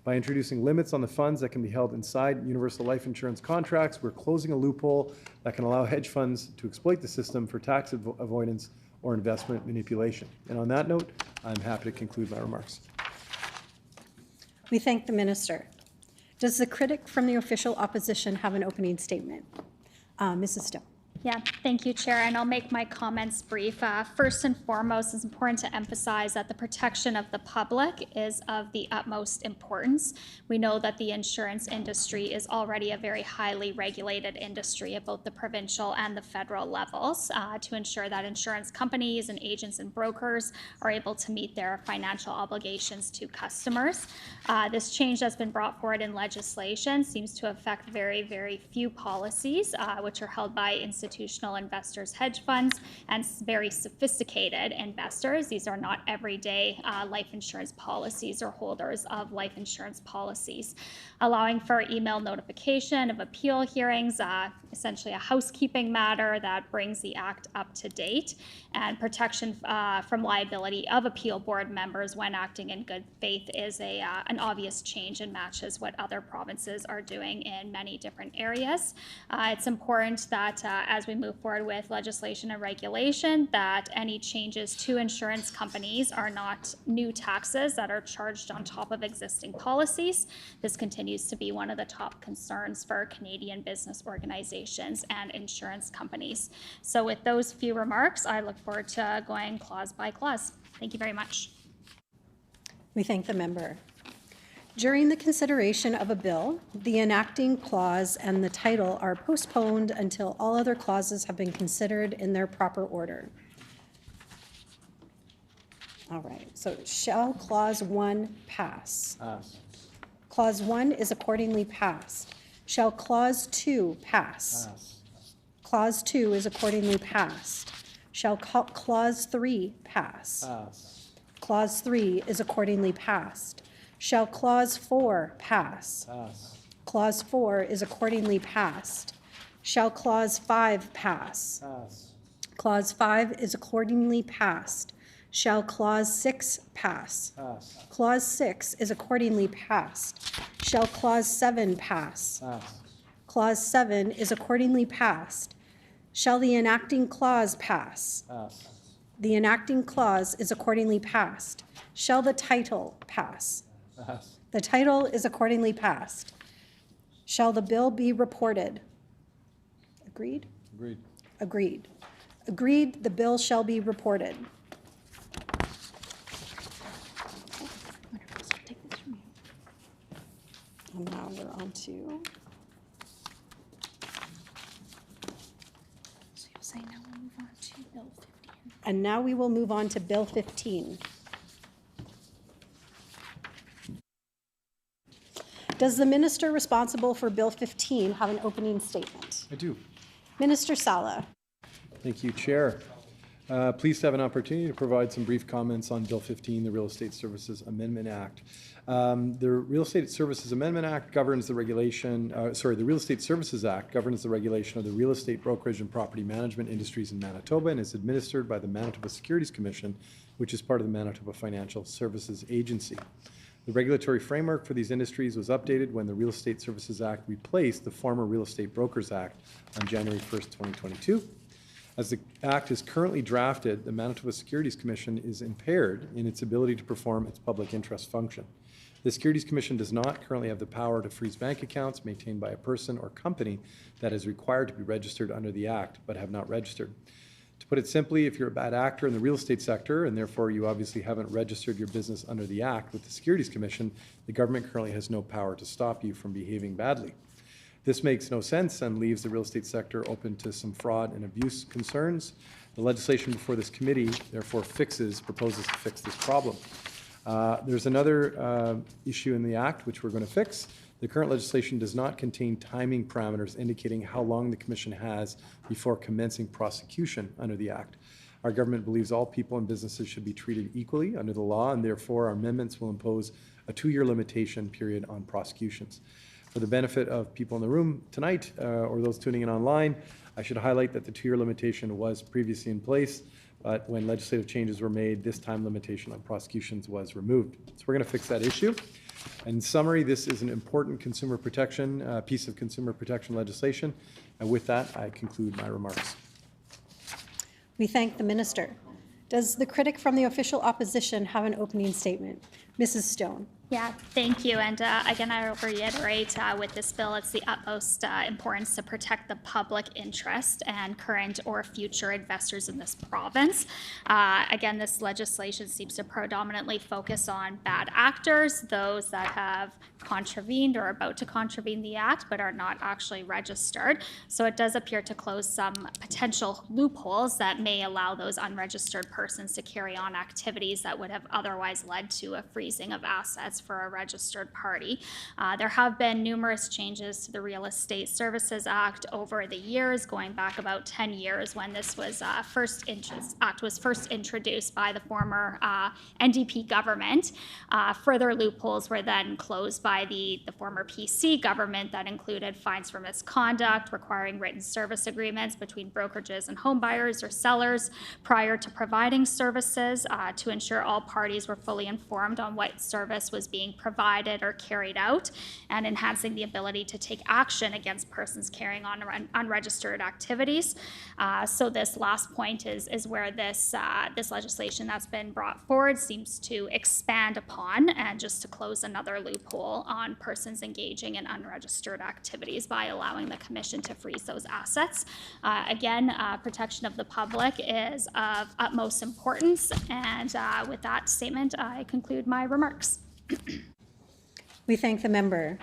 By introducing limits on the funds that can be held inside universal life insurance contracts, we're closing a loophole that can allow hedge funds to exploit the system for tax avoidance or investment manipulation. And on that note, I'm happy to conclude my remarks. We thank the minister. Does the critic from the official opposition have an opening statement? Mrs. Stowe. Yeah, thank you, Chair, and I'll make my comments brief. First and foremost, it's important to emphasize that the protection of the public is of the utmost importance. We know that the insurance industry is already a very highly regulated industry at both the provincial and the federal levels to ensure that insurance companies and agents and brokers are able to meet their financial obligations to customers. This change that's been brought forward in legislation seems to affect very, very few policies, which are held by institutional investors, hedge funds, and very sophisticated investors. These are not everyday life insurance policies or holders of life insurance policies. Allowing for email notification of appeal hearings, essentially a housekeeping matter that brings the Act up to date, and protection from liability of appeal board members when acting in good faith is an obvious change and matches what other provinces are doing in many different areas. It's important that as we move forward with legislation and regulation, that any changes to insurance companies are not new taxes that are charged on top of existing policies. This continues to be one of the top concerns for Canadian business organizations and insurance companies. So with those few remarks, I look forward to going clause by clause. Thank you very much. We thank the member. During the consideration of a bill, the enacting clause and the title are postponed until all other clauses have been considered in their proper order. All right, so shall clause 1 pass? Pass. Clause 1 is accordingly passed. Shall clause 2 pass? Pass. Clause 2 is accordingly passed. Shall clause 3 pass? Pass. Clause 3 is accordingly passed. Shall clause 4 pass? Pass. Clause 4 is accordingly passed. Shall clause 5 pass? Pass. Clause 5 is accordingly passed. Shall clause 6 pass? Pass. Clause 6 is accordingly passed. Shall clause 7 pass? Pass. Clause 7 is accordingly passed. Shall the enacting clause pass? Pass. The enacting clause is accordingly passed. Shall the title pass? Pass. The title is accordingly passed. Shall the bill be reported? Agreed? Agreed. Agreed. Agreed, the bill shall be reported. And now we're on to, So you'll say now we'll move on to Bill 15. and now we will move on to Bill 15. Does the minister responsible for Bill 15 have an opening statement? I do. Minister Sala. Thank you, Chair. Pleased to have an opportunity to provide some brief comments on Bill 15, the Real Estate Services Amendment Act. The Real Estate Services Amendment Act governs the regulation, the Real Estate Services Act governs the regulation of the real estate brokerage and property management industries in Manitoba and is administered by the Manitoba Securities Commission, which is part of the Manitoba Financial Services Agency. The regulatory framework for these industries was updated when the Real Estate Services Act replaced the former Real Estate Brokers Act on January 1st, 2022. As the Act is currently drafted, the Manitoba Securities Commission is impaired in its ability to perform its public interest function. The Securities Commission does not currently have the power to freeze bank accounts maintained by a person or company that is required to be registered under the Act but have not registered. To put it simply, if you're a bad actor in the real estate sector and therefore you obviously haven't registered your business under the Act with the Securities Commission, the government currently has no power to stop you from behaving badly. This makes no sense and leaves the real estate sector open to some fraud and abuse concerns. The legislation before this committee therefore proposes to fix this problem. There's another issue in the Act which we're going to fix. The current legislation does not contain timing parameters indicating how long the Commission has before commencing prosecution under the Act. Our government believes all people and businesses should be treated equally under the law, and therefore our amendments will impose a 2-year limitation period on prosecutions. For the benefit of people in the room tonight or those tuning in online, I should highlight that the 2-year limitation was previously in place, but when legislative changes were made, this time limitation on prosecutions was removed. So we're going to fix that issue. In summary, this is an important consumer protection, piece of consumer protection legislation. And with that, I conclude my remarks. We thank the minister. Does the critic from the official opposition have an opening statement? Mrs. Stone. Yeah, thank you. And again, I will reiterate with this bill, it's the utmost importance to protect the public interest and current or future investors in this province. Again, this legislation seems to predominantly focus on bad actors, those that have contravened or are about to contravene the act but are not actually registered. So it does appear to close some potential loopholes that may allow those unregistered persons to carry on activities that would have otherwise led to a freezing of assets for a registered party. There have been numerous changes to the Real Estate Services Act over the years, going back about 10 years when this was first introduced by the former NDP government. Further loopholes were then closed by the former PC government that included fines for misconduct, requiring written service agreements between brokerages and home buyers or sellers prior to providing services to ensure all parties were fully informed on what service was being provided or carried out, and enhancing the ability to take action against persons carrying on unregistered activities. So this last point is where this legislation that's been brought forward seems to expand upon, and just to close another loophole on persons engaging in unregistered activities by allowing the commission to freeze those assets. Again, protection of the public is of utmost importance, and with that statement, I conclude my remarks. We thank the member.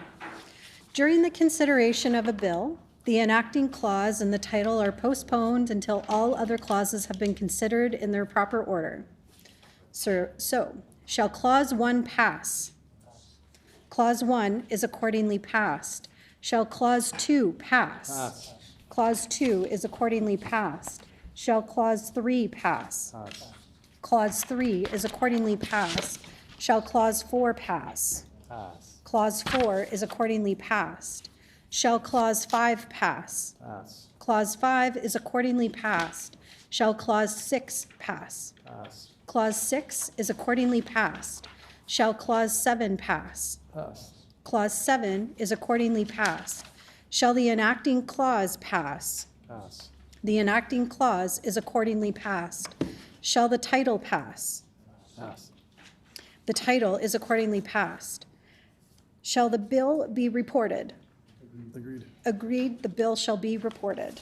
During the consideration of a bill, the enacting clause and the title are postponed until all other clauses have been considered in their proper order. So, shall Clause 1 pass? Clause 1 is accordingly passed. Shall Clause 2 pass? Pass. Clause 2 is accordingly passed. Shall Clause 3 pass? Pass. Clause 3 is accordingly passed. Shall Clause 4 pass? Pass. Clause 4 is accordingly passed. Shall Clause 5 pass? Pass. Clause 5 is accordingly passed. Shall Clause 6 pass? Pass. Clause 6 is accordingly passed. Shall Clause 7 pass? Pass. Clause 7 is accordingly passed. Shall the enacting clause pass? Pass. The enacting clause is accordingly passed. Shall the title pass? Pass. The title is accordingly passed. Shall the bill be reported? Agreed. Agreed, the bill shall be reported.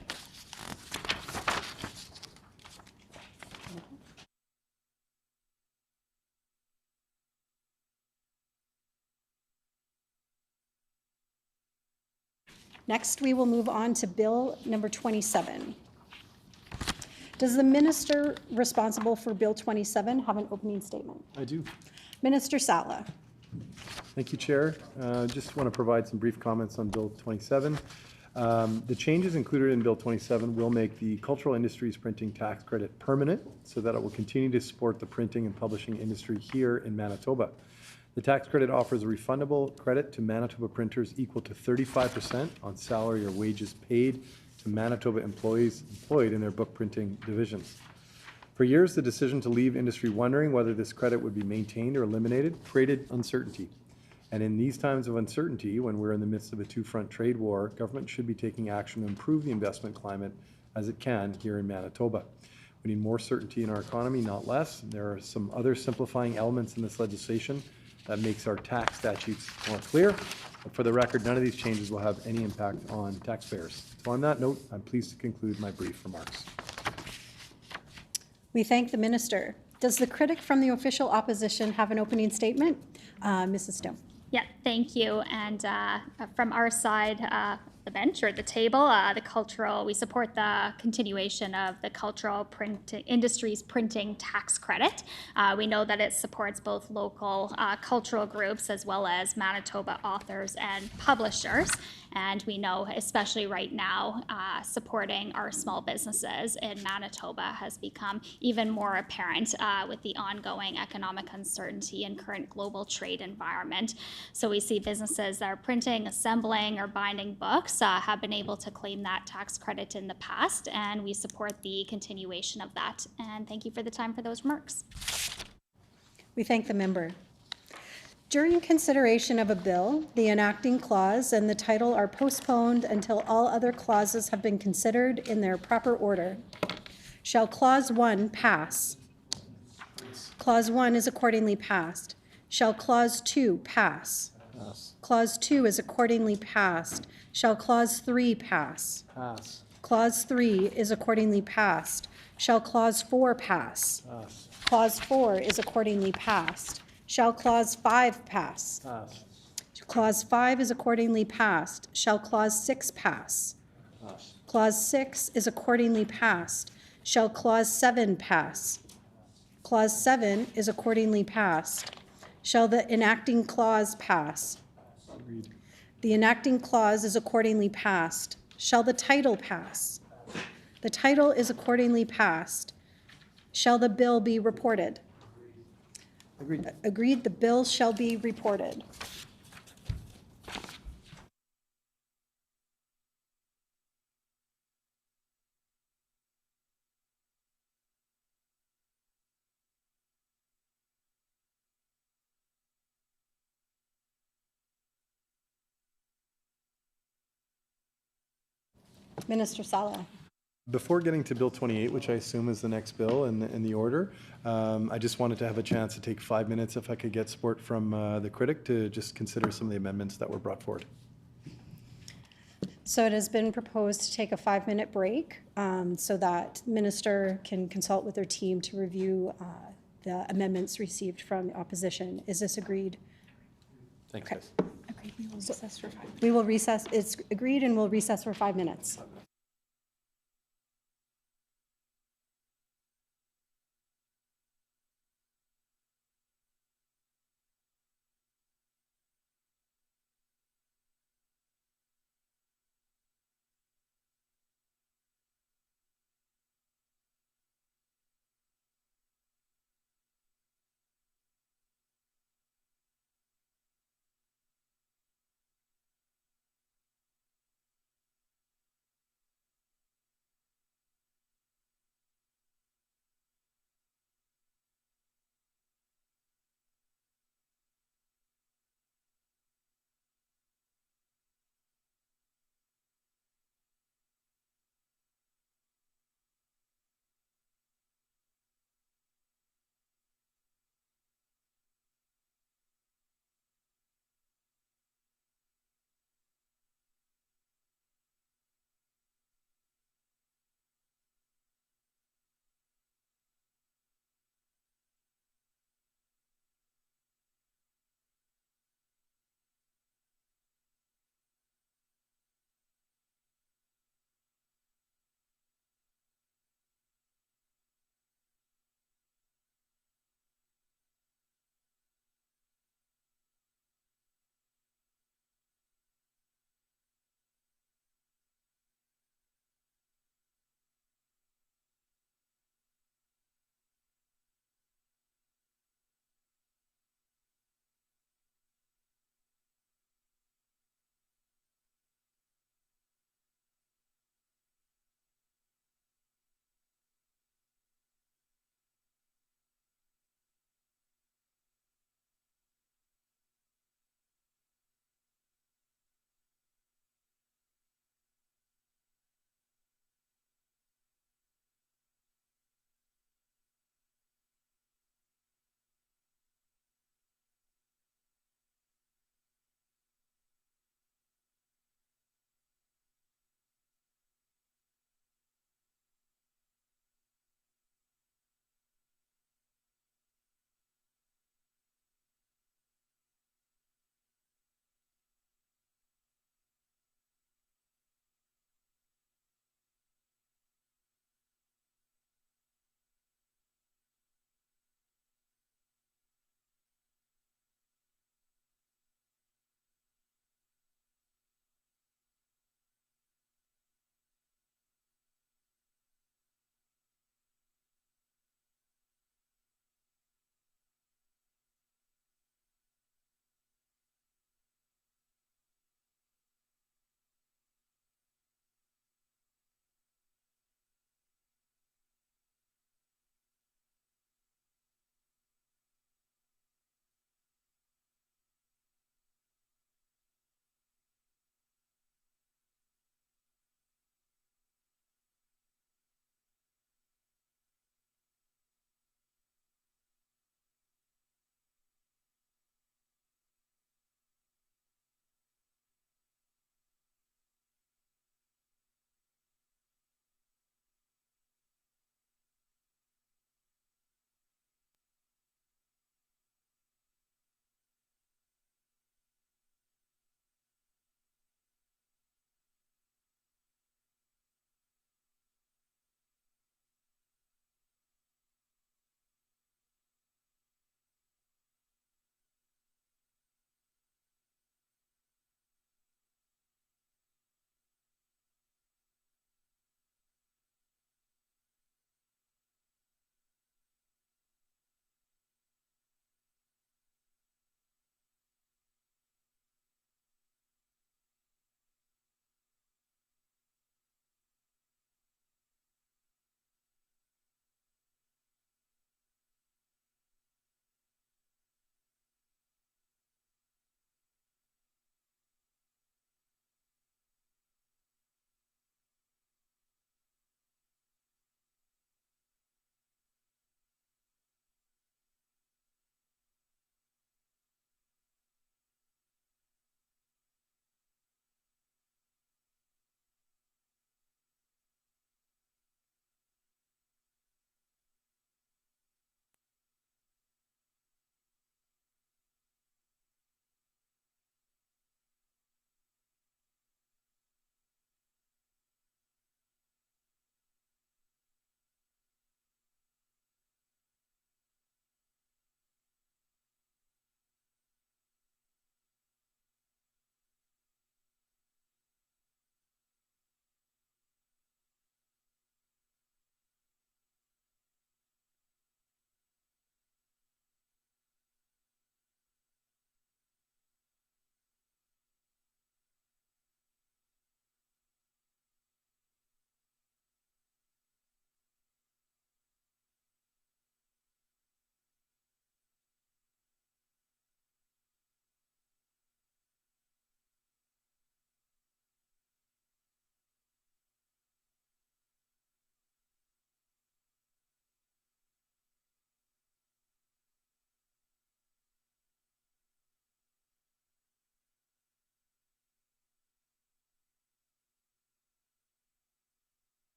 Next, we will move on to Bill number 27. Does the minister responsible for Bill 27 have an opening statement? I do. Minister Sala. Thank you, Chair. Just want to provide some brief comments on Bill 27. The changes included in Bill 27 will make the cultural industry's printing tax credit permanent so that it will continue to support the printing and publishing industry here in Manitoba. The tax credit offers a refundable credit to Manitoba printers equal to 35% on salary or wages paid to Manitoba employees employed in their book printing divisions. For years, the decision to leave industry wondering whether this credit would be maintained or eliminated created uncertainty. And in these times of uncertainty, when we're in the midst of a two-front trade war, government should be taking action to improve the investment climate as it can here in Manitoba. We need more certainty in our economy, not less. There are some other simplifying elements in this legislation that makes our tax statutes more clear. But for the record, none of these changes will have any impact on taxpayers. So on that note, I'm pleased to conclude my brief remarks. We thank the minister. Does the critic from the official opposition have an opening statement? Mrs. Stone. Yeah, thank you. And from our side, the bench or the table, we support the continuation of the cultural industry's printing tax credit. We know that it supports both local cultural groups as well as Manitoba authors and publishers. And we know, especially right now, supporting our small businesses in Manitoba has become even more apparent with the ongoing economic uncertainty and current global trade environment. So we see businesses that are printing, assembling, or binding books have been able to claim that tax credit in the past, and we support the continuation of that. And thank you for the time for those remarks. We thank the member. During consideration of a bill, the enacting clause and the title are postponed until all other clauses have been considered in their proper order. Shall Clause 1 pass? Clause 1 is accordingly passed. Shall Clause 2 pass? Pass. Clause 2 is accordingly passed. Shall Clause 3 pass? Pass. Clause 3 is accordingly passed. Shall Clause 4 pass? Pass. Clause 4 is accordingly passed. Shall Clause 5 pass? Pass. Clause 5 is accordingly passed. Shall Clause 6 pass? Pass. Clause 6 is accordingly passed. Shall Clause 7 pass? Clause 7 is accordingly passed. Shall the enacting clause pass? Agreed. The enacting clause is accordingly passed. Shall the title pass? The title is accordingly passed. Shall the bill be reported? Agreed. Agreed, the bill shall be reported. Minister Salah. Before getting to Bill 28, which I assume is the next bill in the order, I just wanted to have a chance to take 5 minutes, if I could get support from the critic, to just consider some of the amendments that were brought forward. So it has been proposed to take a 5-minute break so that minister can consult with their team to review the amendments received from the opposition. Is this agreed? Thanks, Okay. guys. Agreed, we will recess for 5 minutes. We will recess. It's agreed, and we'll recess for 5 minutes.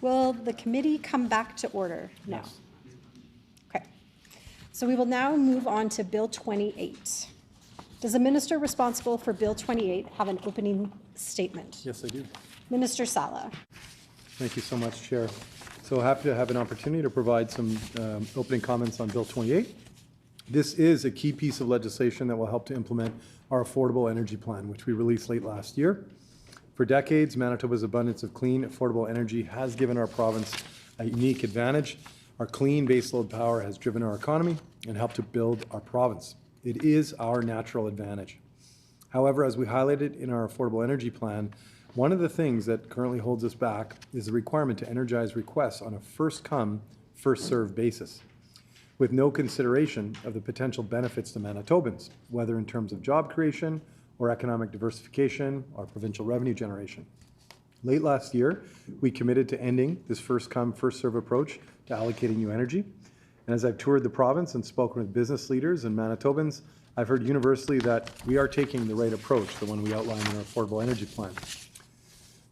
Will the committee come back to order now? Okay. So we will now move on to Bill 28. Does the minister responsible for Bill 28 have an opening statement? Yes, I do. Minister Sala. Thank you so much, Chair. So happy to have an opportunity to provide some opening comments on Bill 28. This is a key piece of legislation that will help to implement our affordable energy plan, which we released late last year. For decades, Manitoba's abundance of clean, affordable energy has given our province a unique advantage. Our clean baseload power has driven our economy and helped to build our province. It is our natural advantage. However, as we highlighted in our affordable energy plan, one of the things that currently holds us back is the requirement to energize requests on a first-come, first-served basis, with no consideration of the potential benefits to Manitobans, whether in terms of job creation or economic diversification or provincial revenue generation. Late last year, we committed to ending this first-come, first-served approach to allocating new energy. And as I've toured the province and spoken with business leaders and Manitobans, I've heard universally that we are taking the right approach, the one we outlined in our affordable energy plan.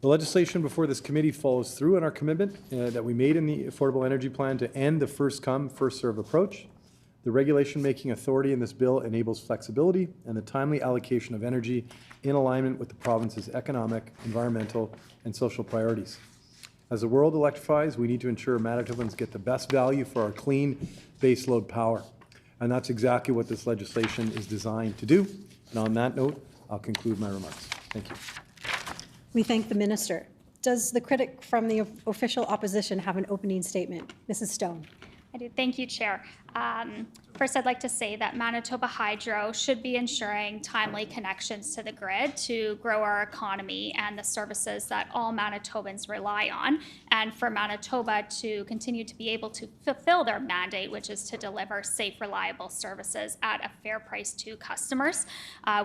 The legislation before this committee follows through on our commitment that we made in the affordable energy plan to end the first-come, first-served approach. The regulation-making authority in this bill enables flexibility and the timely allocation of energy in alignment with the province's economic, environmental, and social priorities. As the world electrifies, we need to ensure Manitobans get the best value for our clean baseload power. And that's exactly what this legislation is designed to do. And on that note, I'll conclude my remarks. Thank you. We thank the minister. Does the critic from the official opposition have an opening statement? Mrs. Stone. I do. Thank you, Chair. First, I'd like to say that Manitoba Hydro should be ensuring timely connections to the grid to grow our economy and the services that all Manitobans rely on, and for Manitoba to continue to be able to fulfill their mandate, which is to deliver safe, reliable services at a fair price to customers.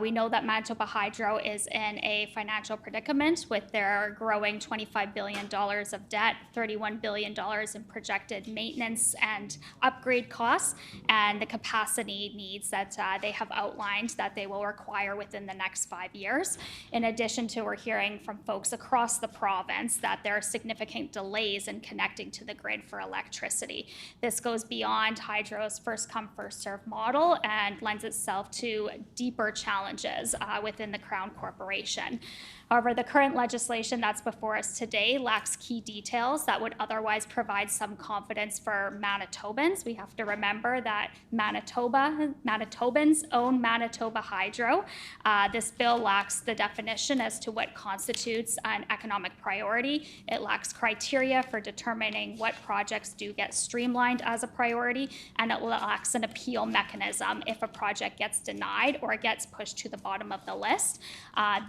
We know that Manitoba Hydro is in a financial predicament with their growing $25 billion of debt, $31 billion in projected maintenance and upgrade costs, and the capacity needs that they have outlined that they will require within the next 5 years. In addition to, we're hearing from folks across the province that there are significant delays in connecting to the grid for electricity. This goes beyond Hydro's first-come, first-served model and lends itself to deeper challenges within the Crown Corporation. However, the current legislation that's before us today lacks key details that would otherwise provide some confidence for Manitobans. We have to remember that Manitobans own Manitoba Hydro. This bill lacks the definition as to what constitutes an economic priority. It lacks criteria for determining what projects do get streamlined as a priority, and it lacks an appeal mechanism if a project gets denied or gets pushed to the bottom of the list.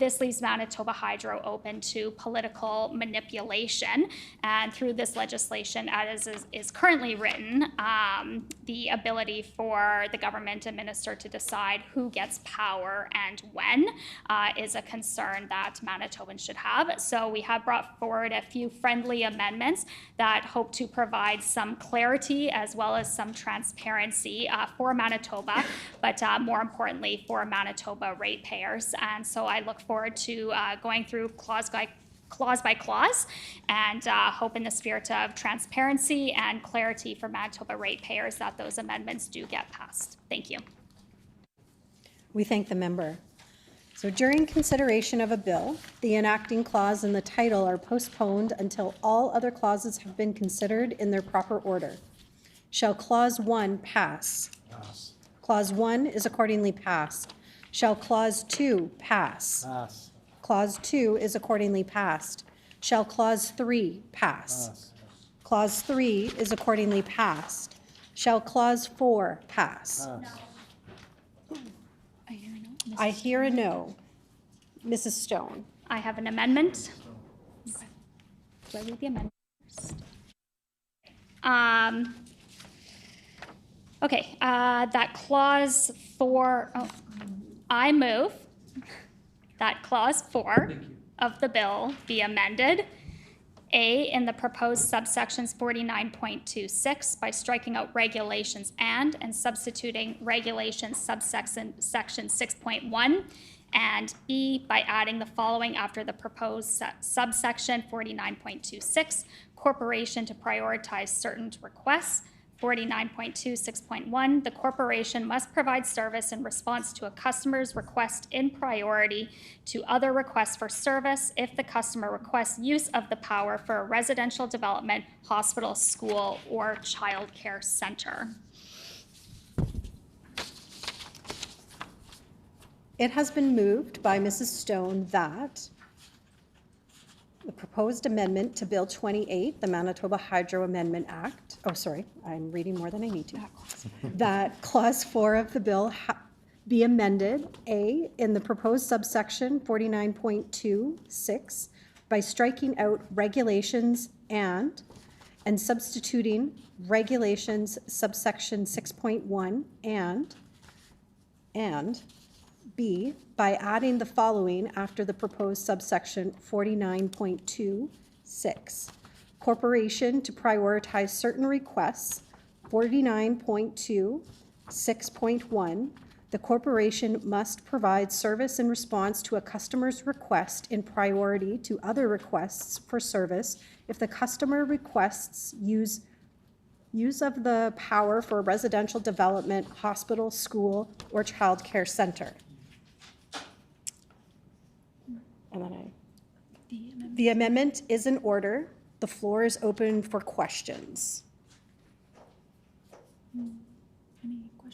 This leaves Manitoba Hydro open to political manipulation, and through this legislation as is currently written, the ability for the government and minister to decide who gets power and when is a concern that Manitobans should have. So we have brought forward a few friendly amendments that hope to provide some clarity as well as some transparency for Manitoba, but more importantly for Manitoba ratepayers. And so I look forward to going through clause by clause, and hope in the spirit of transparency and clarity for Manitoba ratepayers that those amendments do get passed. Thank you. We thank the member. So during consideration of a bill, the enacting clause and the title are postponed until all other clauses have been considered in their proper order. Shall Clause 1 pass? Pass. Clause 1 is accordingly passed. Shall Clause 2 pass? Pass. Clause 2 is accordingly passed. Shall Clause 3 pass? Pass. Clause 3 is accordingly passed. Shall Clause 4 pass? Pass. I hear a no. Mrs. Stone. I have an amendment. Okay. Do I read the amendment first? Okay, that clause 4, I move that clause 4 of the bill be amended. A, in the proposed subsections 49.26 by striking out regulations and substituting regulations subsection 6.1 And B, by adding the following after the proposed subsection 49.26, corporation to prioritize certain requests. 49.26.1, the corporation must provide service in response to a customer's request in priority to other requests for service if the customer requests use of the power for a residential development, hospital, school, or child care center. It has been moved by Mrs. Stone that the proposed amendment to Bill 28, the Manitoba Hydro Amendment Act, oh, sorry, I'm reading more than I need to, that Clause 4 of the bill be amended, A, in the proposed subsection 49.26 by striking out regulations and substituting regulations subsection 6.1 and B, by adding the following after the proposed subsection 49.26. Corporation to prioritize certain requests, 49.26.1. The corporation must provide service in response to a customer's request in priority to other requests for service if the customer requests use of the power for a residential development, hospital, school, or child care center. And then the amendment is in order. The floor is open for questions.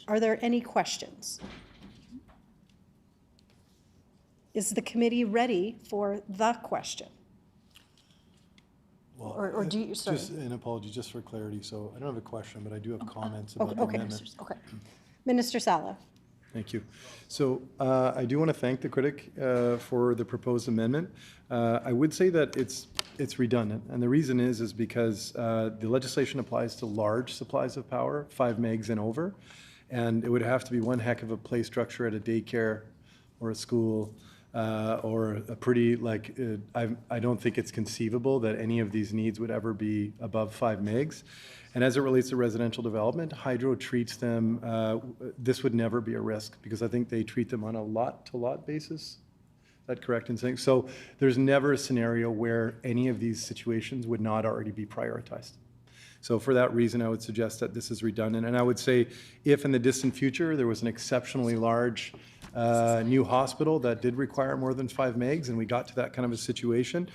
Are there any questions? Is the committee ready for the question? Well, Or do you, sorry. Just an apology, just for clarity. So I don't have a question, but I do have comments about the Okay, amendment. okay. Minister Sala. Thank you. So I do want to thank the critic for the proposed amendment. I would say that it's redundant, and the reason is because the legislation applies to large supplies of power, 5 megs and over, and it would have to be one heck of a play structure at a daycare or a school or a pretty, like, I don't think it's conceivable that any of these needs would ever be above 5 megs. And as it relates to residential development, hydro treats them, this would never be a risk because I think they treat them on a lot-to-lot basis. Is that correct in saying? So there's never a scenario where any of these situations would not already be prioritized. So for that reason, I would suggest that this is redundant. And I would say if in the distant future there was an exceptionally large new hospital that did require more than 5 megs and we got to that kind of a situation,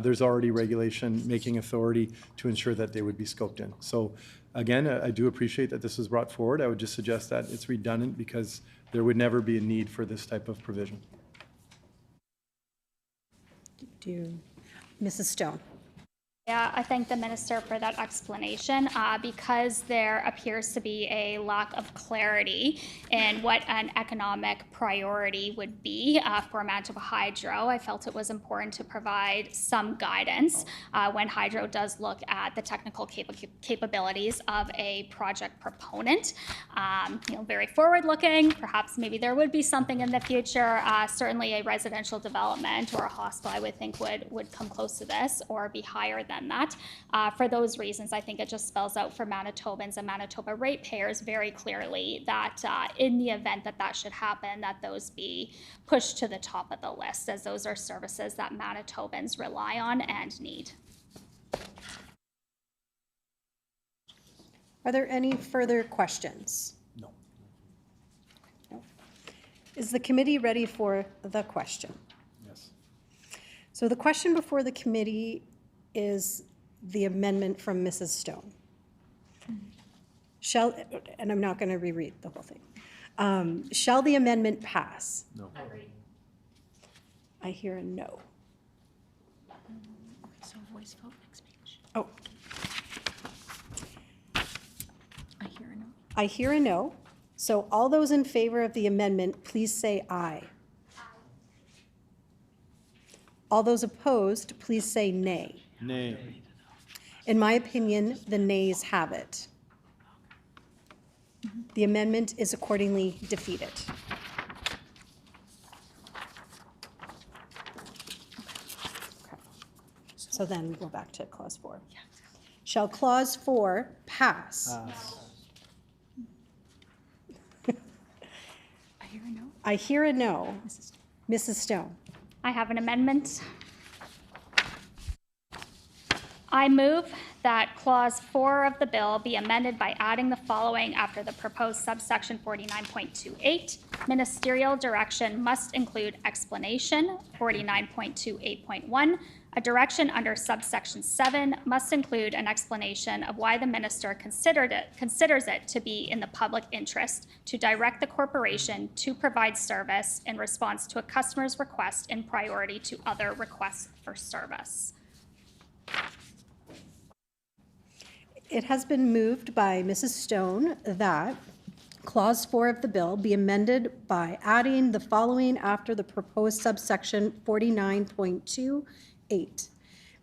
there's already regulation making authority to ensure that they would be scoped in. So again, I do appreciate that this was brought forward. I would just suggest that it's redundant because there would never be a need for this type of provision. Mrs. Stone. Yeah, I thank the minister for that explanation because there appears to be a lack of clarity in what an economic priority would be for Manitoba Hydro. I felt it was important to provide some guidance when Hydro does look at the technical capabilities of a project proponent. Very forward-looking. Perhaps maybe there would be something in the future. Certainly a residential development or a hospital, I would think, would come close to this or be higher than that. For those reasons, I think it just spells out for Manitobans and Manitoba ratepayers very clearly that in the event that that should happen, that those be pushed to the top of the list, as those are services that Manitobans rely on and need. Are there any further questions? No. Is the committee ready for the question? Yes. So the question before the committee is the amendment from Mrs. Stone. And I'm not going to reread the whole thing. Shall the amendment pass? No. I hear a no. So voice vote next page. Oh, I hear a no. I hear a no. So all those in favor of the amendment, please say aye. All those opposed, please say nay. Nay. In my opinion, the nays have it. The amendment is accordingly defeated. Okay. So then we go back to clause 4. Shall clause 4 pass? I hear a no. I hear a no. Mrs. Stone. I have an amendment. I move that Clause 4 of the bill be amended by adding the following after the proposed subsection 49.28. Ministerial direction must include explanation. 49.28.1. A direction under subsection 7 must include an explanation of why the minister considers it to be in the public interest to direct the corporation to provide service in response to a customer's request in priority to other requests for service. It has been moved by Mrs. Stone that Clause 4 of the bill be amended by adding the following after the proposed subsection 49.28.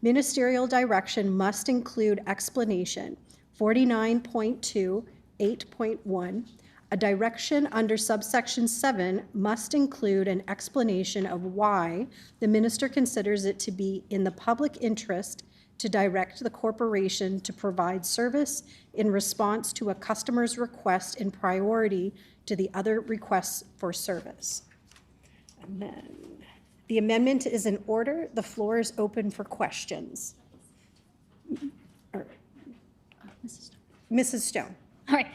Ministerial direction must include explanation. 49.28.1. A direction under subsection 7 must include an explanation of why the minister considers it to be in the public interest to direct the corporation to provide service in response to a customer's request in priority to the other requests for service. And then the amendment is in order. The floor is open for questions. Mrs. Stone. All right.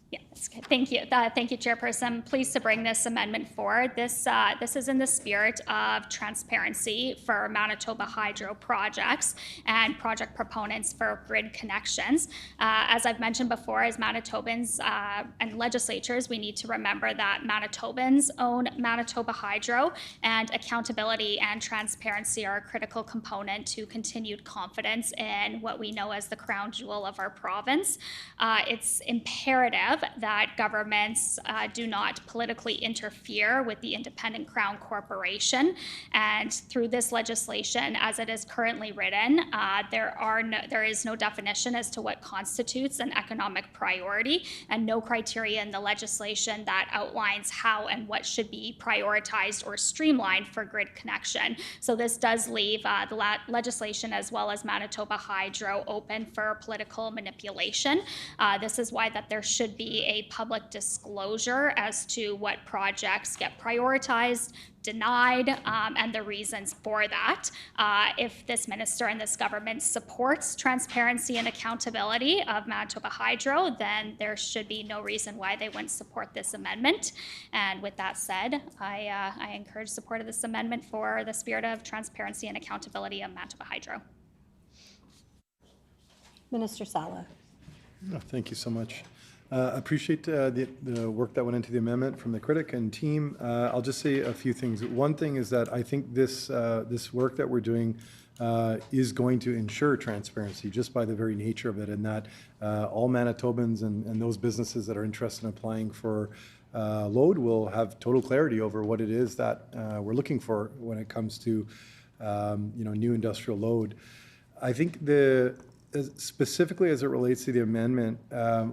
Yeah, that's good. Thank you. Thank you, Chairperson. I'm pleased to bring this amendment forward. This is in the spirit of transparency for Manitoba hydro projects and project proponents for grid connections. As I've mentioned before, as Manitobans and legislatures, we need to remember that Manitobans own Manitoba Hydro, and accountability and transparency are a critical component to continued confidence in what we know as the crown jewel of our province. It's imperative that governments do not politically interfere with the independent Crown Corporation. And through this legislation, as it is currently written, there is no definition as to what constitutes an economic priority, and no criteria in the legislation that outlines how and what should be prioritized or streamlined for grid connection. So this does leave the legislation as well as Manitoba Hydro open for political manipulation. This is why that there should be a public disclosure as to what projects get prioritized, denied, and the reasons for that. If this minister and this government supports transparency and accountability of Manitoba Hydro, then there should be no reason why they wouldn't support this amendment. And with that said, I encourage support of this amendment for the spirit of transparency and accountability of Manitoba Hydro. Minister Sala. Oh, thank you so much. Appreciate the work that went into the amendment from the critic and team. I'll just say a few things. One thing is that I think this work that we're doing is going to ensure transparency just by the very nature of it, and that all Manitobans and those businesses that are interested in applying for load will have total clarity over what it is that we're looking for when it comes to new industrial load. I think specifically as it relates to the amendment,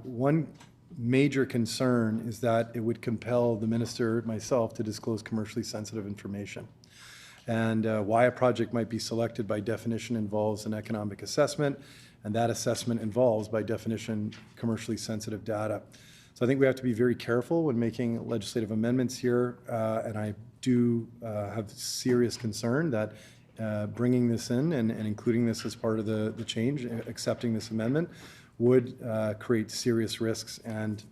one major concern is that it would compel the minister, myself, to disclose commercially sensitive information. And why a project might be selected by definition involves an economic assessment, and that assessment involves, by definition, commercially sensitive data. So I think we have to be very careful when making legislative amendments here, and I do have serious concern that bringing this in and including this as part of the change, accepting this amendment, would create serious risks and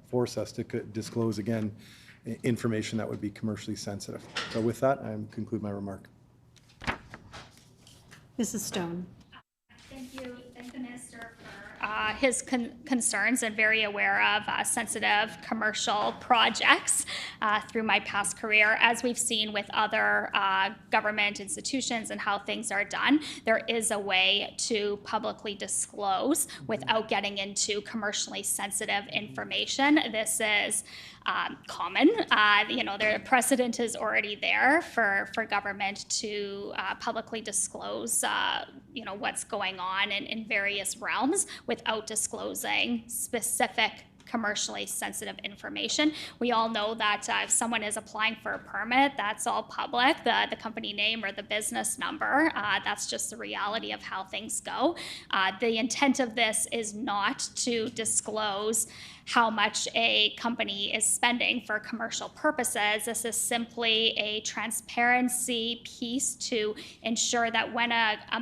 force us to disclose, again, information that would be commercially sensitive. So with that, I conclude my remark. Mrs. Stone. Thank you. Thank the minister for his concerns, and very aware of sensitive commercial projects through my past career. As we've seen with other government institutions and how things are done, there is a way to publicly disclose without getting into commercially sensitive information. This is common. The precedent is already there for government to publicly disclose what's going on in various realms without disclosing specific commercially sensitive information. We all know that if someone is applying for a permit, that's all public, the company name or the business number. That's just the reality of how things go. The intent of this is not to disclose how much a company is spending for commercial purposes. This is simply a transparency piece to ensure that when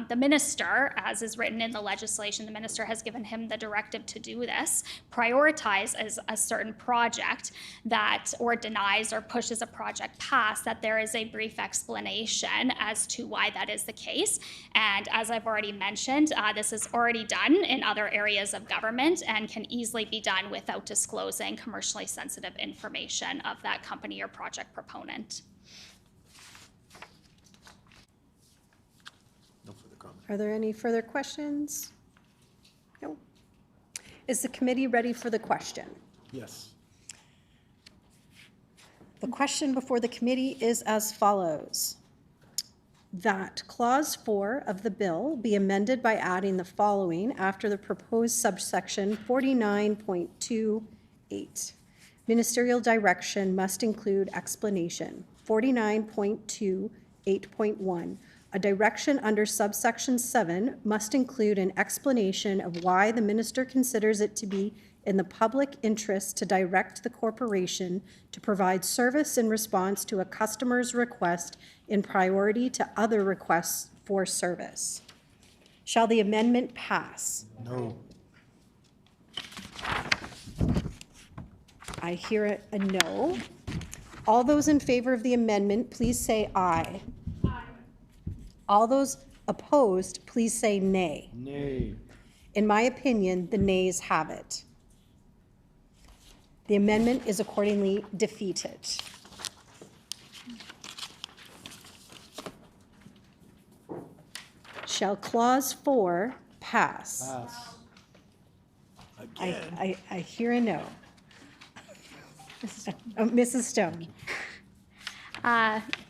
the minister, as is written in the legislation, the minister has given him the directive to do this, prioritize as a certain project that, or denies or pushes a project past, that there is a brief explanation as to why that is the case. And as I've already mentioned, this is already done in other areas of government and can easily be done without disclosing commercially sensitive information of that company or project proponent. No further comment. Are there any further questions? No. Is the committee ready for the question? Yes. The question before the committee is as follows. That Clause 4 of the bill be amended by adding the following after the proposed subsection 49.28. Ministerial direction must include explanation. 49.28.1. A direction under subsection 7 must include an explanation of why the minister considers it to be in the public interest to direct the corporation to provide service in response to a customer's request in priority to other requests for service. Shall the amendment pass? No. I hear a no. All those in favor of the amendment, please say aye. Aye. All those opposed, please say nay. Nay. In my opinion, the nays have it. The amendment is accordingly defeated. Shall Clause 4 pass? Pass. I hear a no. Mrs. Stone.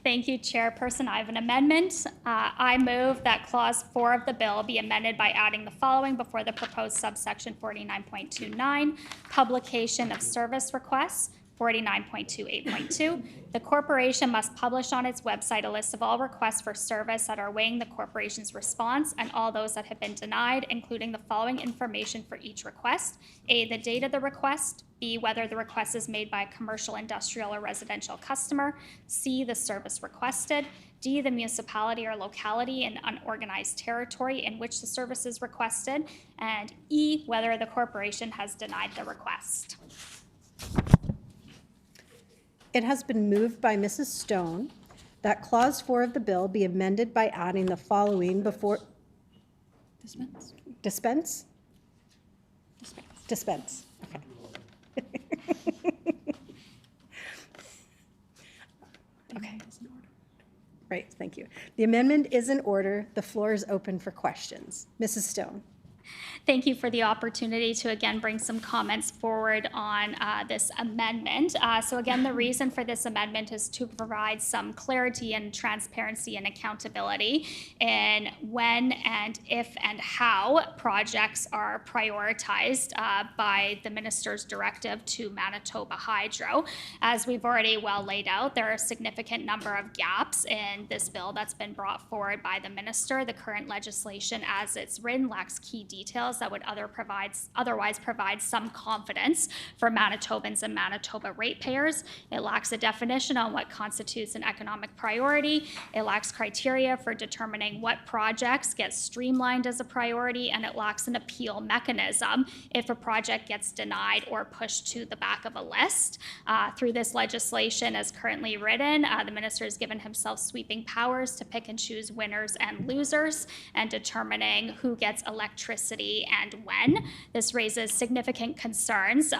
Thank you, Chairperson. I have an amendment. I move that Clause 4 of the bill be amended by adding the following before the proposed subsection 49.29, publication of service requests. 49.28.2, the corporation must publish on its website a list of all requests for service that are weighing the corporation's response and all those that have been denied, including the following information for each request. A, the date of the request. B, whether the request is made by a commercial, industrial, or residential customer. C, the service requested. D, the municipality or locality in unorganized territory in which the service is requested. And E, whether the corporation has denied the request. It has been moved by Mrs. Stone that Clause 4 of the bill be amended by adding the following before... Dispense? Dispense? Dispense. Okay. Okay. Right, thank you. The amendment is in order. The floor is open for questions. Mrs. Stone. Thank you for the opportunity to again bring some comments forward on this amendment. So again, the reason for this amendment is to provide some clarity and transparency and accountability in when and if and how projects are prioritized by the minister's directive to Manitoba Hydro. As we've already well laid out, there are a significant number of gaps in this bill that's been brought forward by the minister. The current legislation as it's written lacks key details that would otherwise provide some confidence for Manitobans and Manitoba ratepayers. It lacks a definition on what constitutes an economic priority. It lacks criteria for determining what projects get streamlined as a priority, and it lacks an appeal mechanism if a project gets denied or pushed to the back of a list. Through this legislation as currently written, the minister has given himself sweeping powers to pick and choose winners and losers and determining who gets electricity and when. This raises significant concerns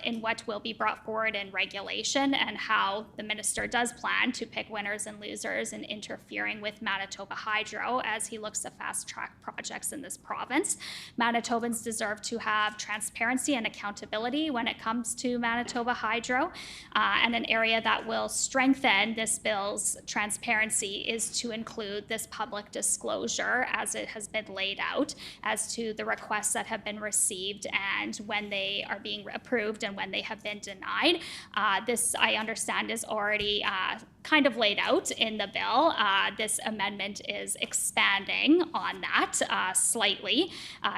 in what will be brought forward in regulation and how the minister does plan to pick winners and losers and interfering with Manitoba Hydro as he looks to fast-track projects in this province. Manitobans deserve to have transparency and accountability when it comes to Manitoba Hydro, and an area that will strengthen this bill's transparency is to include this public disclosure as it has been laid out as to the requests that have been received and when they are being approved and when they have been denied. This, I understand, is already kind of laid out in the bill. This amendment is expanding on that slightly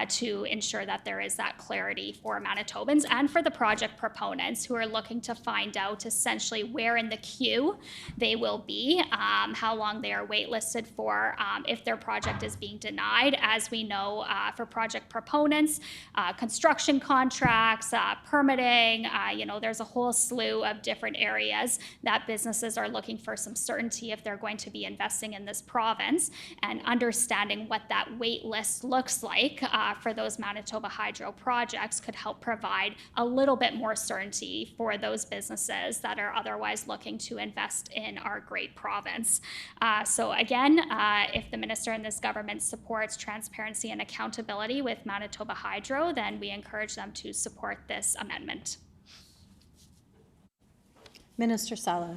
to ensure that there is that clarity for Manitobans and for the project proponents who are looking to find out essentially where in the queue they will be, how long they are waitlisted for, if their project is being denied. As we know, for project proponents, construction contracts, permitting, there's a whole slew of different areas that businesses are looking for some certainty if they're going to be investing in this province, and understanding what that wait list looks like for those Manitoba Hydro projects could help provide a little bit more certainty for those businesses that are otherwise looking to invest in our great province. So again, if the minister and this government supports transparency and accountability with Manitoba Hydro, then we encourage them to support this amendment. Minister Sala.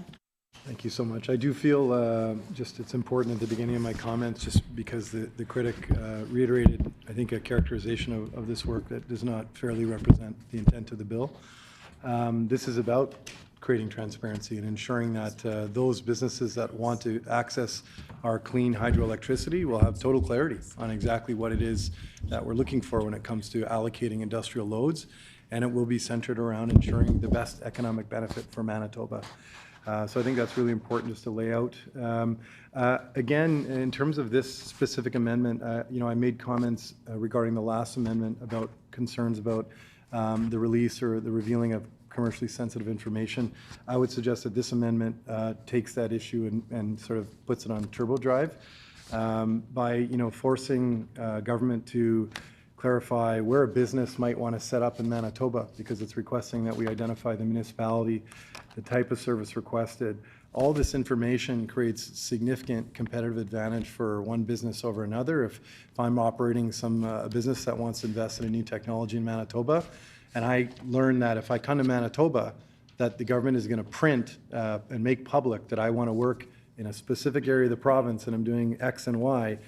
Thank you so much. I do feel it's important at the beginning of my comments, just because the critic reiterated, I think, a characterization of this work that does not fairly represent the intent of the bill. This is about creating transparency and ensuring that those businesses that want to access our clean hydroelectricity will have total clarity on exactly what it is that we're looking for when it comes to allocating industrial loads, and it will be centered around ensuring the best economic benefit for Manitoba. So I think that's really important just to lay out. Again, in terms of this specific amendment, I made comments regarding the last amendment about concerns about the release or the revealing of commercially sensitive information. I would suggest that this amendment takes that issue and sort of puts it on turbo drive by forcing government to clarify where a business might want to set up in Manitoba, because it's requesting that we identify the municipality, the type of service requested. All this information creates significant competitive advantage for one business over another. If I'm operating a business that wants to invest in a new technology in Manitoba, and I learn that if I come to Manitoba, that the government is going to print and make public that I want to work in a specific area of the province and I'm doing X and Y,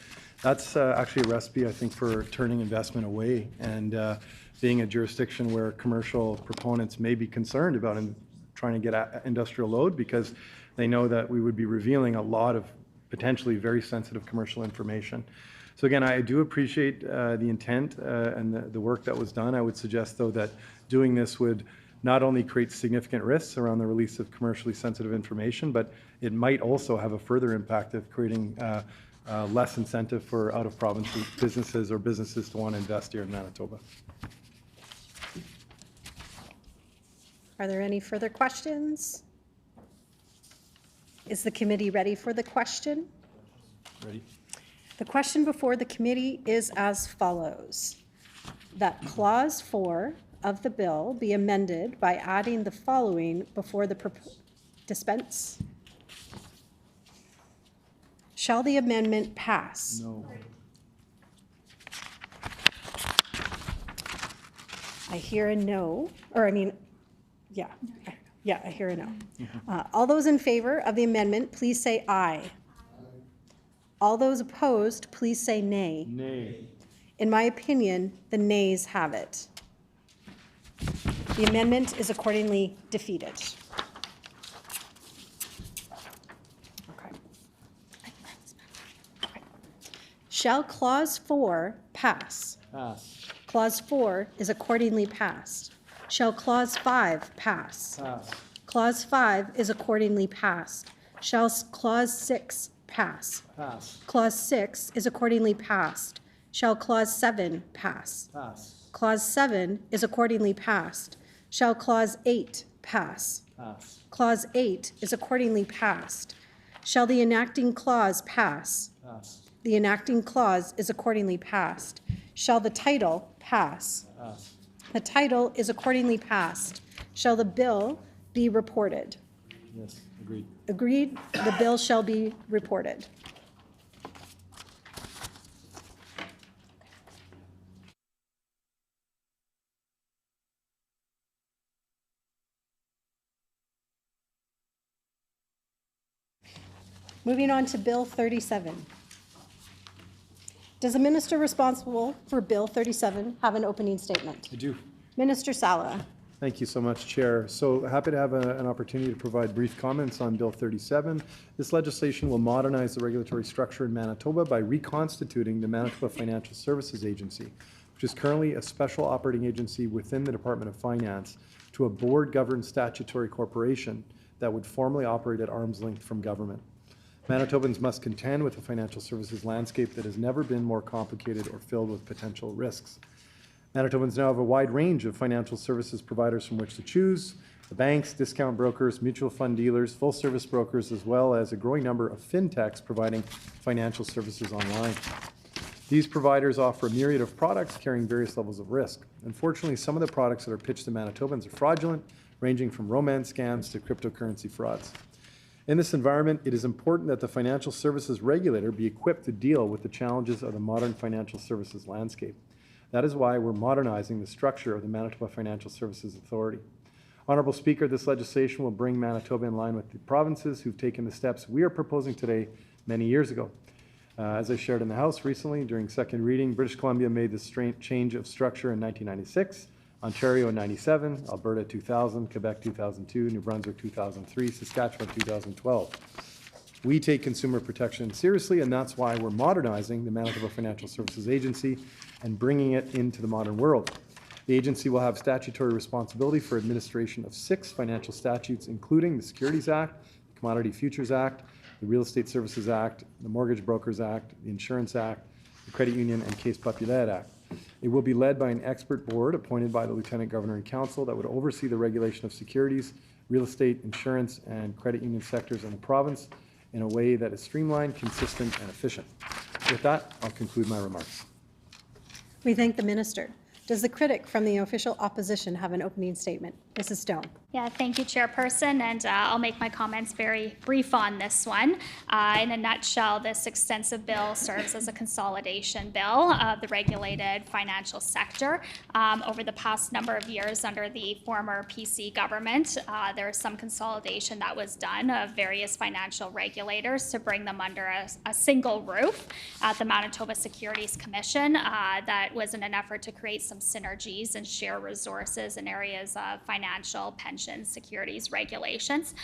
that's actually a recipe, I think, for turning investment away and being a jurisdiction where commercial proponents may be concerned about trying to get industrial load, because they know that we would be revealing a lot of potentially very sensitive commercial information. So again, I do appreciate the intent and the work that was done. I would suggest, though, that doing this would not only create significant risks around the release of commercially sensitive information, but it might also have a further impact of creating less incentive for out-of-province businesses or businesses to want to invest here in Manitoba. Are there any further questions? Is the committee ready for the question? Ready? The question before the committee is as follows: that clause 4 of the bill be amended by adding the following before the dispense. Shall the amendment pass? No. I hear a no, or I hear a no. All those in favor of the amendment, please say aye. All those opposed, please say nay. Nay. In my opinion, the nays have it. The amendment is accordingly defeated. Okay. Shall clause 4 pass? Pass. Clause 4 is accordingly passed. Shall clause 5 pass? Pass. Clause 5 is accordingly passed. Shall clause 6 pass? Pass. Clause 6 is accordingly passed. Shall clause 7 pass? Pass. Clause 7 is accordingly passed. Shall clause 8 pass? Pass. Clause 8 is accordingly passed. Shall the enacting clause pass? Pass. The enacting clause is accordingly passed. Shall the title pass? Pass. The title is accordingly passed. Shall the bill be reported? Yes, agreed. Agreed, the bill shall be reported. Moving on to Bill 37. Does the minister responsible for Bill 37 have an opening statement? I do. Minister Sala. Thank you so much, Chair. So happy to have an opportunity to provide brief comments on Bill 37. This legislation will modernize the regulatory structure in Manitoba by reconstituting the Manitoba Financial Services Agency, which is currently a special operating agency within the Department of Finance, to a board-governed statutory corporation that would formally operate at arm's length from government. Manitobans must contend with a financial services landscape that has never been more complicated or filled with potential risks. Manitobans now have a wide range of financial services providers from which to choose: the banks, discount brokers, mutual fund dealers, full-service brokers, as well as a growing number of fintechs providing financial services online. These providers offer a myriad of products carrying various levels of risk. Unfortunately, some of the products that are pitched to Manitobans are fraudulent, ranging from romance scams to cryptocurrency frauds. In this environment, it is important that the financial services regulator be equipped to deal with the challenges of the modern financial services landscape. That is why we're modernizing the structure of the Manitoba Financial Services Authority. Honourable Speaker, this legislation will bring Manitoba in line with the provinces who've taken the steps we are proposing today many years ago. As I shared in the House recently during second reading, British Columbia made this change of structure in 1996, Ontario in 97, Alberta 2000, Quebec 2002, New Brunswick 2003, Saskatchewan 2012. We take consumer protection seriously, and that's why we're modernizing the Manitoba Financial Services Agency and bringing it into the modern world. The agency will have statutory responsibility for administration of 6 financial statutes, including the Securities Act, the Commodity Futures Act, the Real Estate Services Act, the Mortgage Brokers Act, the Insurance Act, the Credit Union and Caisse Populaire Act. It will be led by an expert board appointed by the Lieutenant Governor and Council that would oversee the regulation of securities, real estate, insurance, and credit union sectors in the province in a way that is streamlined, consistent, and efficient. With that, I'll conclude my remarks. We thank the minister. Does the critic from the official opposition have an opening statement? Mrs. Stone. Yeah, thank you, Chairperson, and I'll make my comments very brief on this one. In a nutshell, this extensive bill serves as a consolidation bill of the regulated financial sector. Over the past number of years under the former PC government, there was some consolidation that was done of various financial regulators to bring them under a single roof at the Manitoba Securities Commission. That was in an effort to create some synergies and share resources in areas of financial, pension, securities regulations.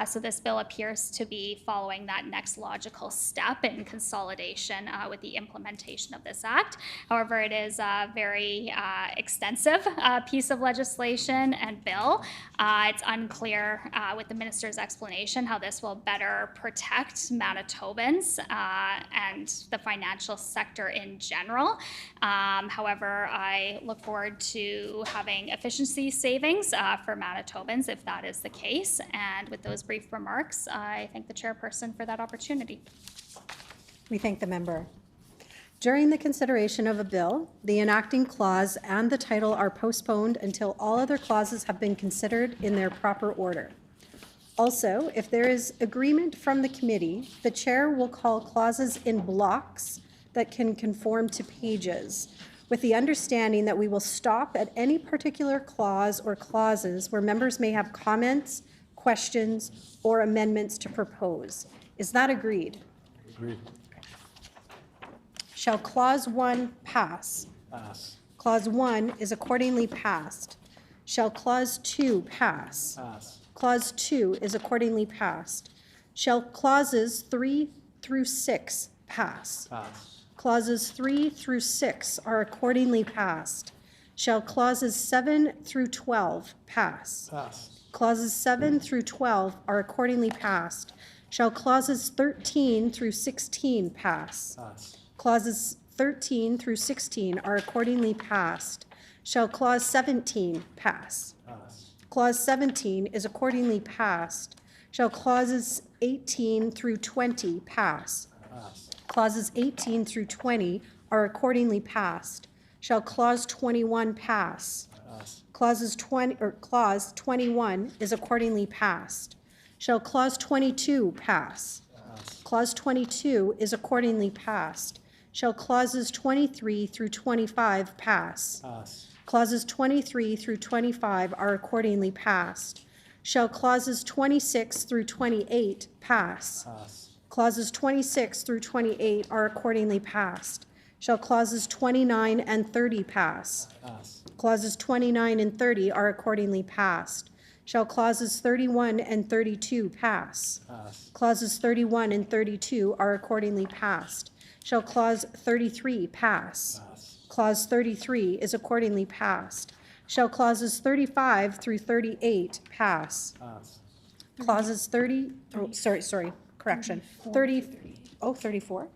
So this bill appears to be following that next logical step in consolidation with the implementation of this act. However, it is a very extensive piece of legislation and bill. It's unclear with the minister's explanation how this will better protect Manitobans and the financial sector in general. However, I look forward to having efficiency savings for Manitobans if that is the case. And with those brief remarks, I thank the chairperson for that opportunity. We thank the member. During the consideration of a bill, the enacting clause and the title are postponed until all other clauses have been considered in their proper order. Also, if there is agreement from the committee, the chair will call clauses in blocks that can conform to pages, with the understanding that we will stop at any particular clause or clauses where members may have comments, questions, or amendments to propose. Is that agreed? Agreed. Shall Clause 1 pass? Pass. Clause 1 is accordingly passed. Shall Clause 2 pass? Pass. Clause 2 is accordingly passed. Shall Clauses 3 through 6 pass? Pass. Clauses 3 through 6 are accordingly passed. Shall Clauses 7 through 12 pass? Pass. Clauses 7 through 12 are accordingly passed. Shall Clauses 13 through 16 pass? Pass. Clauses 13 through 16 are accordingly passed. Shall Clause 17 pass? Pass. Clause 17 is accordingly passed. Shall Clauses 18 through 20 pass? Pass. Clauses 18 through 20 are accordingly passed. Shall Clause 21 pass? Pass. Clause 21 is accordingly passed. Shall Clause 22 pass? Pass. Clause 22 is accordingly passed. Shall Clauses 23 through 25 pass? Pass. Clauses 23 through 25 are accordingly passed. Shall Clauses 26 through 28 pass? Pass. Clauses 26 through 28 are accordingly passed. Shall clauses 29 and 30 pass? Pass. Clauses 29 and 30 are accordingly passed. Shall clauses 31 and 32 pass? Pass. Clauses 31 and 32 are accordingly passed. Shall clause 33 pass? Pass. Clause 33 is accordingly passed. Shall clauses 35 through 38 pass? Pass. Clauses 30, correction. 34?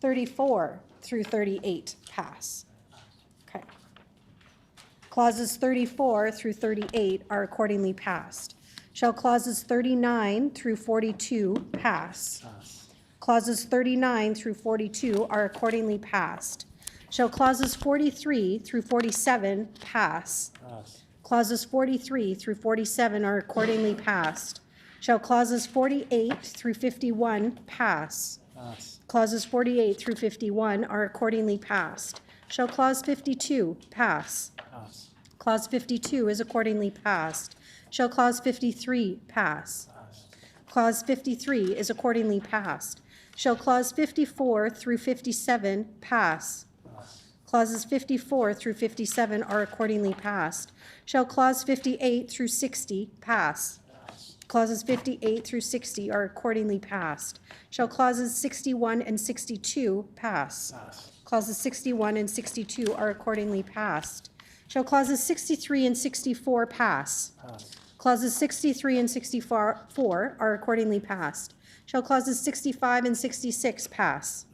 34 through 38 pass. Okay. Clauses 34 through 38 are accordingly passed. Shall clauses 39 through 42 pass? Pass. Clauses 39 through 42 are accordingly passed. Shall clauses 43 through 47 pass? Pass. Clauses 43 through 47 are accordingly passed. Shall clauses 48 through 51 pass? Pass. Clauses 48 through 51 are accordingly passed. Shall clause 52 pass? Pass. Clause 52 is accordingly passed. Shall clause 53 pass? Pass. Clause 53 is accordingly passed. Shall clause 54 through 57 pass? Pass. Clauses 54 through 57 are accordingly passed. Shall clause 58 through 60 pass? Clauses 58 through 60 are accordingly passed. Shall clauses 61 and 62 pass? Pass. Clauses 61 and 62 are accordingly passed. Shall clauses 63 and 64 pass? Pass. Clauses 63 and 64 are accordingly passed. Shall clauses 65 and 66 pass?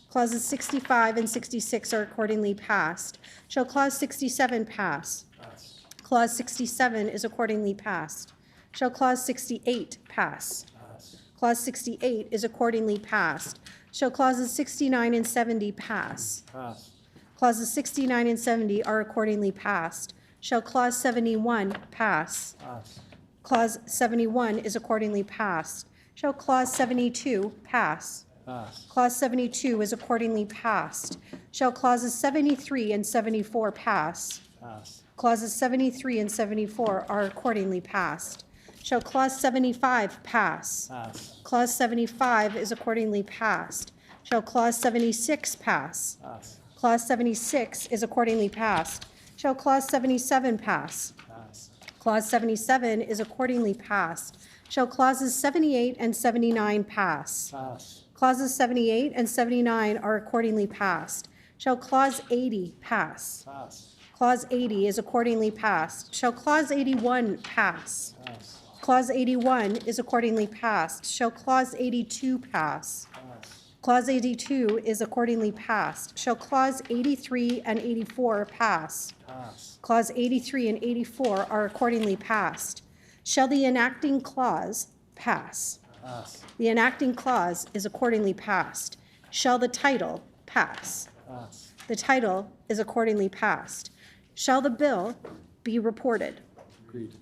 Clauses 65 and 66 are accordingly passed. Shall clause 67 pass? Pass. Clause 67 is accordingly passed. Shall clause 68 pass? Pass. Clause 68 is accordingly passed. Shall clauses 69 and 70 pass? Pass. Clauses 69 and 70 are accordingly passed. Shall clause 71 pass? Pass. Clause 71 is accordingly passed. Shall clause 72 pass? Pass. Clause 72 is accordingly passed. Shall clauses 73 and 74 pass? Pass. Clauses 73 and 74 are accordingly passed. Shall clause 75 pass? Pass. Clause 75 is accordingly passed. Shall clause 76 pass? Pass. Clause 76 is accordingly passed. Shall clause 77 pass? Pass. Clause 77 is accordingly passed. Shall clauses 78 and 79 pass? Pass. Clauses 78 and 79 are accordingly passed. Shall clause 80 pass? Pass. Clause 80 is accordingly passed. Shall clause 81 pass? Pass. Clause 81 is accordingly passed. Shall clause 82 pass? Pass. Clause 82 is accordingly passed. Shall clause 83 and 84 pass? Pass. Clause 83 and 84 are accordingly passed. Shall the enacting clause pass? Pass. The enacting clause is accordingly passed. Shall the title pass? Pass. The title is accordingly passed. Shall the bill be reported? Agreed.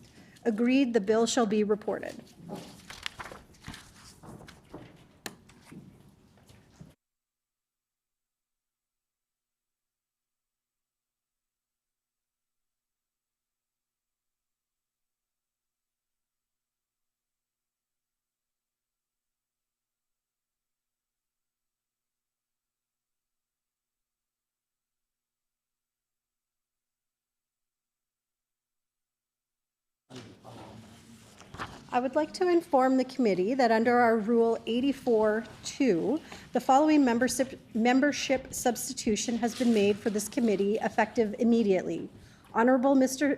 Agreed, the bill shall be reported. I would like to inform the committee that under our Rule 84-2, the following membership substitution has been made for this committee effective immediately. Honorable Mr.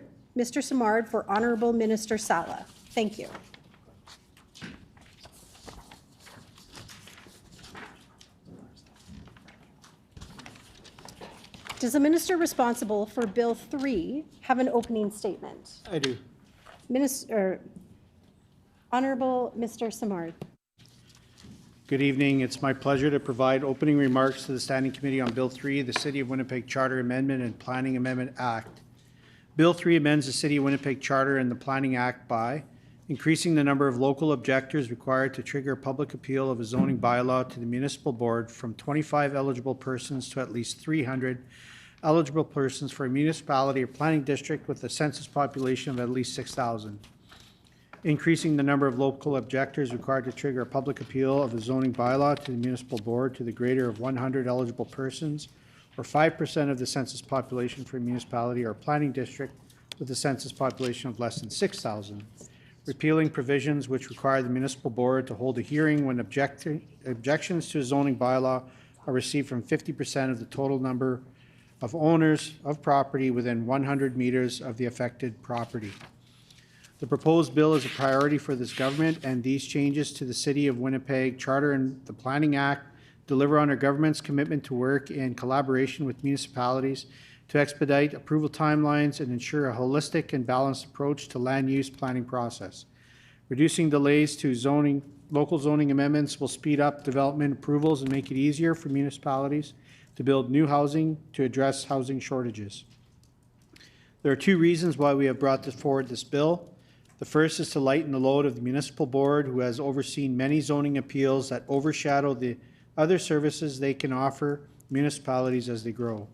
Simard for Honorable Minister Sala. Thank you. Does the minister responsible for Bill 3 have an opening statement? I do. Honorable Mr. Simard. Good evening. It's my pleasure to provide opening remarks to the Standing Committee on Bill 3, the City of Winnipeg Charter Amendment and Planning Amendment Act. Bill 3 amends the City of Winnipeg Charter and the Planning Act by increasing the number of local objectors required to trigger a public appeal of a zoning bylaw to the municipal board from 25 eligible persons to at least 300 eligible persons for a municipality or planning district with a census population of at least 6,000. increasing the number of local objectors required to trigger a public appeal of a zoning bylaw to the municipal board to the greater of 100 eligible persons, or 5% of the census population for a municipality or planning district with a census population of less than 6,000. Repealing provisions which require the municipal board to hold a hearing when objections to a zoning bylaw are received from 50% of the total number of owners of property within 100 meters of the affected property. The proposed bill is a priority for this government, and these changes to the City of Winnipeg Charter and the Planning Act deliver on our government's commitment to work in collaboration with municipalities to expedite approval timelines and ensure a holistic and balanced approach to land use planning process. Reducing delays to local zoning amendments will speed up development approvals and make it easier for municipalities to build new housing to address housing shortages. There are two reasons why we have brought forward this bill. The first is to lighten the load of the municipal board, who has overseen many zoning appeals that overshadow the other services they can offer municipalities as they grow.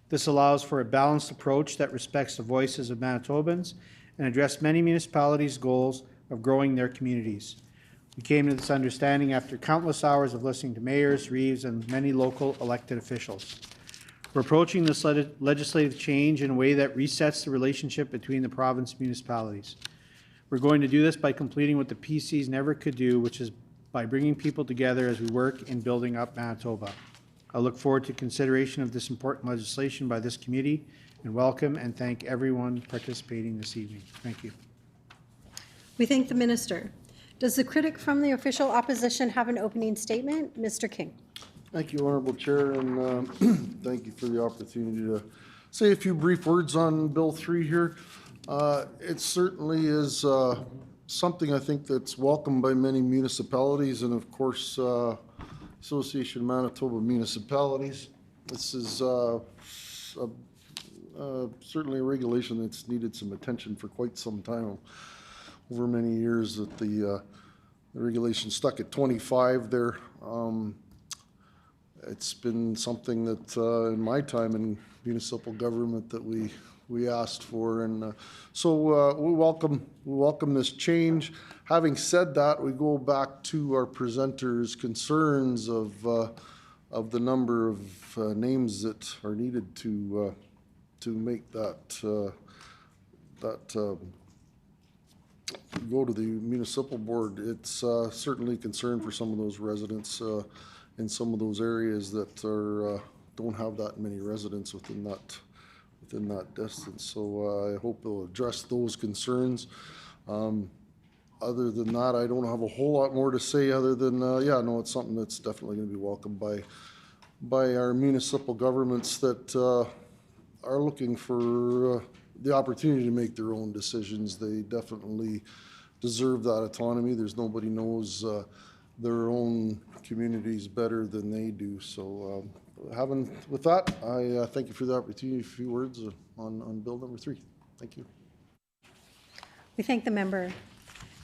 This allows for a balanced approach that respects the voices of Manitobans and address many municipalities' goals of growing their communities. We came to this understanding after countless hours of listening to mayors, reeves, and many local elected officials. We're approaching this legislative change in a way that resets the relationship between the province and municipalities. We're going to do this by completing what the PCs never could do, which is by bringing people together as we work in building up Manitoba. I look forward to consideration of this important legislation by this committee, and welcome and thank everyone participating this evening. Thank you. We thank the minister. Does the critic from the official opposition have an opening statement? Mr. King. Thank you, Honourable Chair, and thank you for the opportunity to say a few brief words on Bill 3 here. It certainly is something I think that's welcomed by many municipalities and, of course, Association of Manitoba Municipalities. This is certainly a regulation that's needed some attention for quite some time. Over many years that the regulation stuck at 25 there. It's been something that in my time in municipal government that we asked for, and so we welcome this change. Having said that, we go back to our presenters' concerns of the number of names that are needed to make that go to the municipal board. It's certainly a concern for some of those residents in some of those areas that are don't have that many residents within that distance. So I hope they'll address those concerns. Other than that, I don't have a whole lot more to say other than yeah, no, it's something that's definitely going to be welcomed by our municipal governments that are looking for the opportunity to make their own decisions. They definitely deserve that autonomy. There's nobody knows their own communities better than they do. So with that, I thank you for the opportunity. A few words on Bill number 3. Thank you. We thank the member.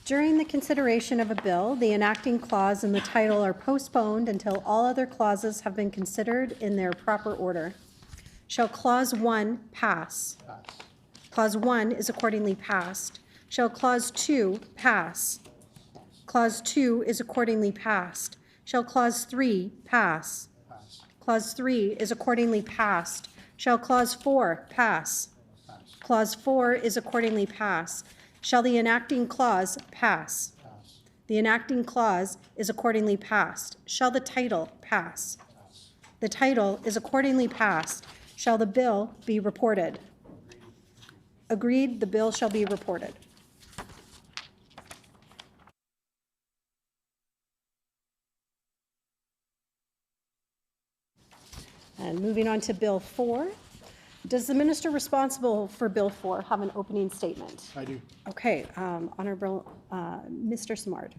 During the consideration of a bill, the enacting clause and the title are postponed until all other clauses have been considered in their proper order. Shall Clause 1 pass? Pass. Clause 1 is accordingly passed. Shall Clause 2 pass? Clause 2 is accordingly passed. Shall Clause 3 pass? Pass. Clause 3 is accordingly passed. Shall Clause 4 pass? Pass. Clause 4 is accordingly passed. Shall the enacting clause pass? Pass. The enacting clause is accordingly passed. Shall the title pass? Pass. The title is accordingly passed. Shall the bill be reported? Agreed, the bill shall be reported. And moving on to Bill 4. Does the minister responsible for Bill 4 have an opening statement? I do. Okay, Honourable Mr. Simard.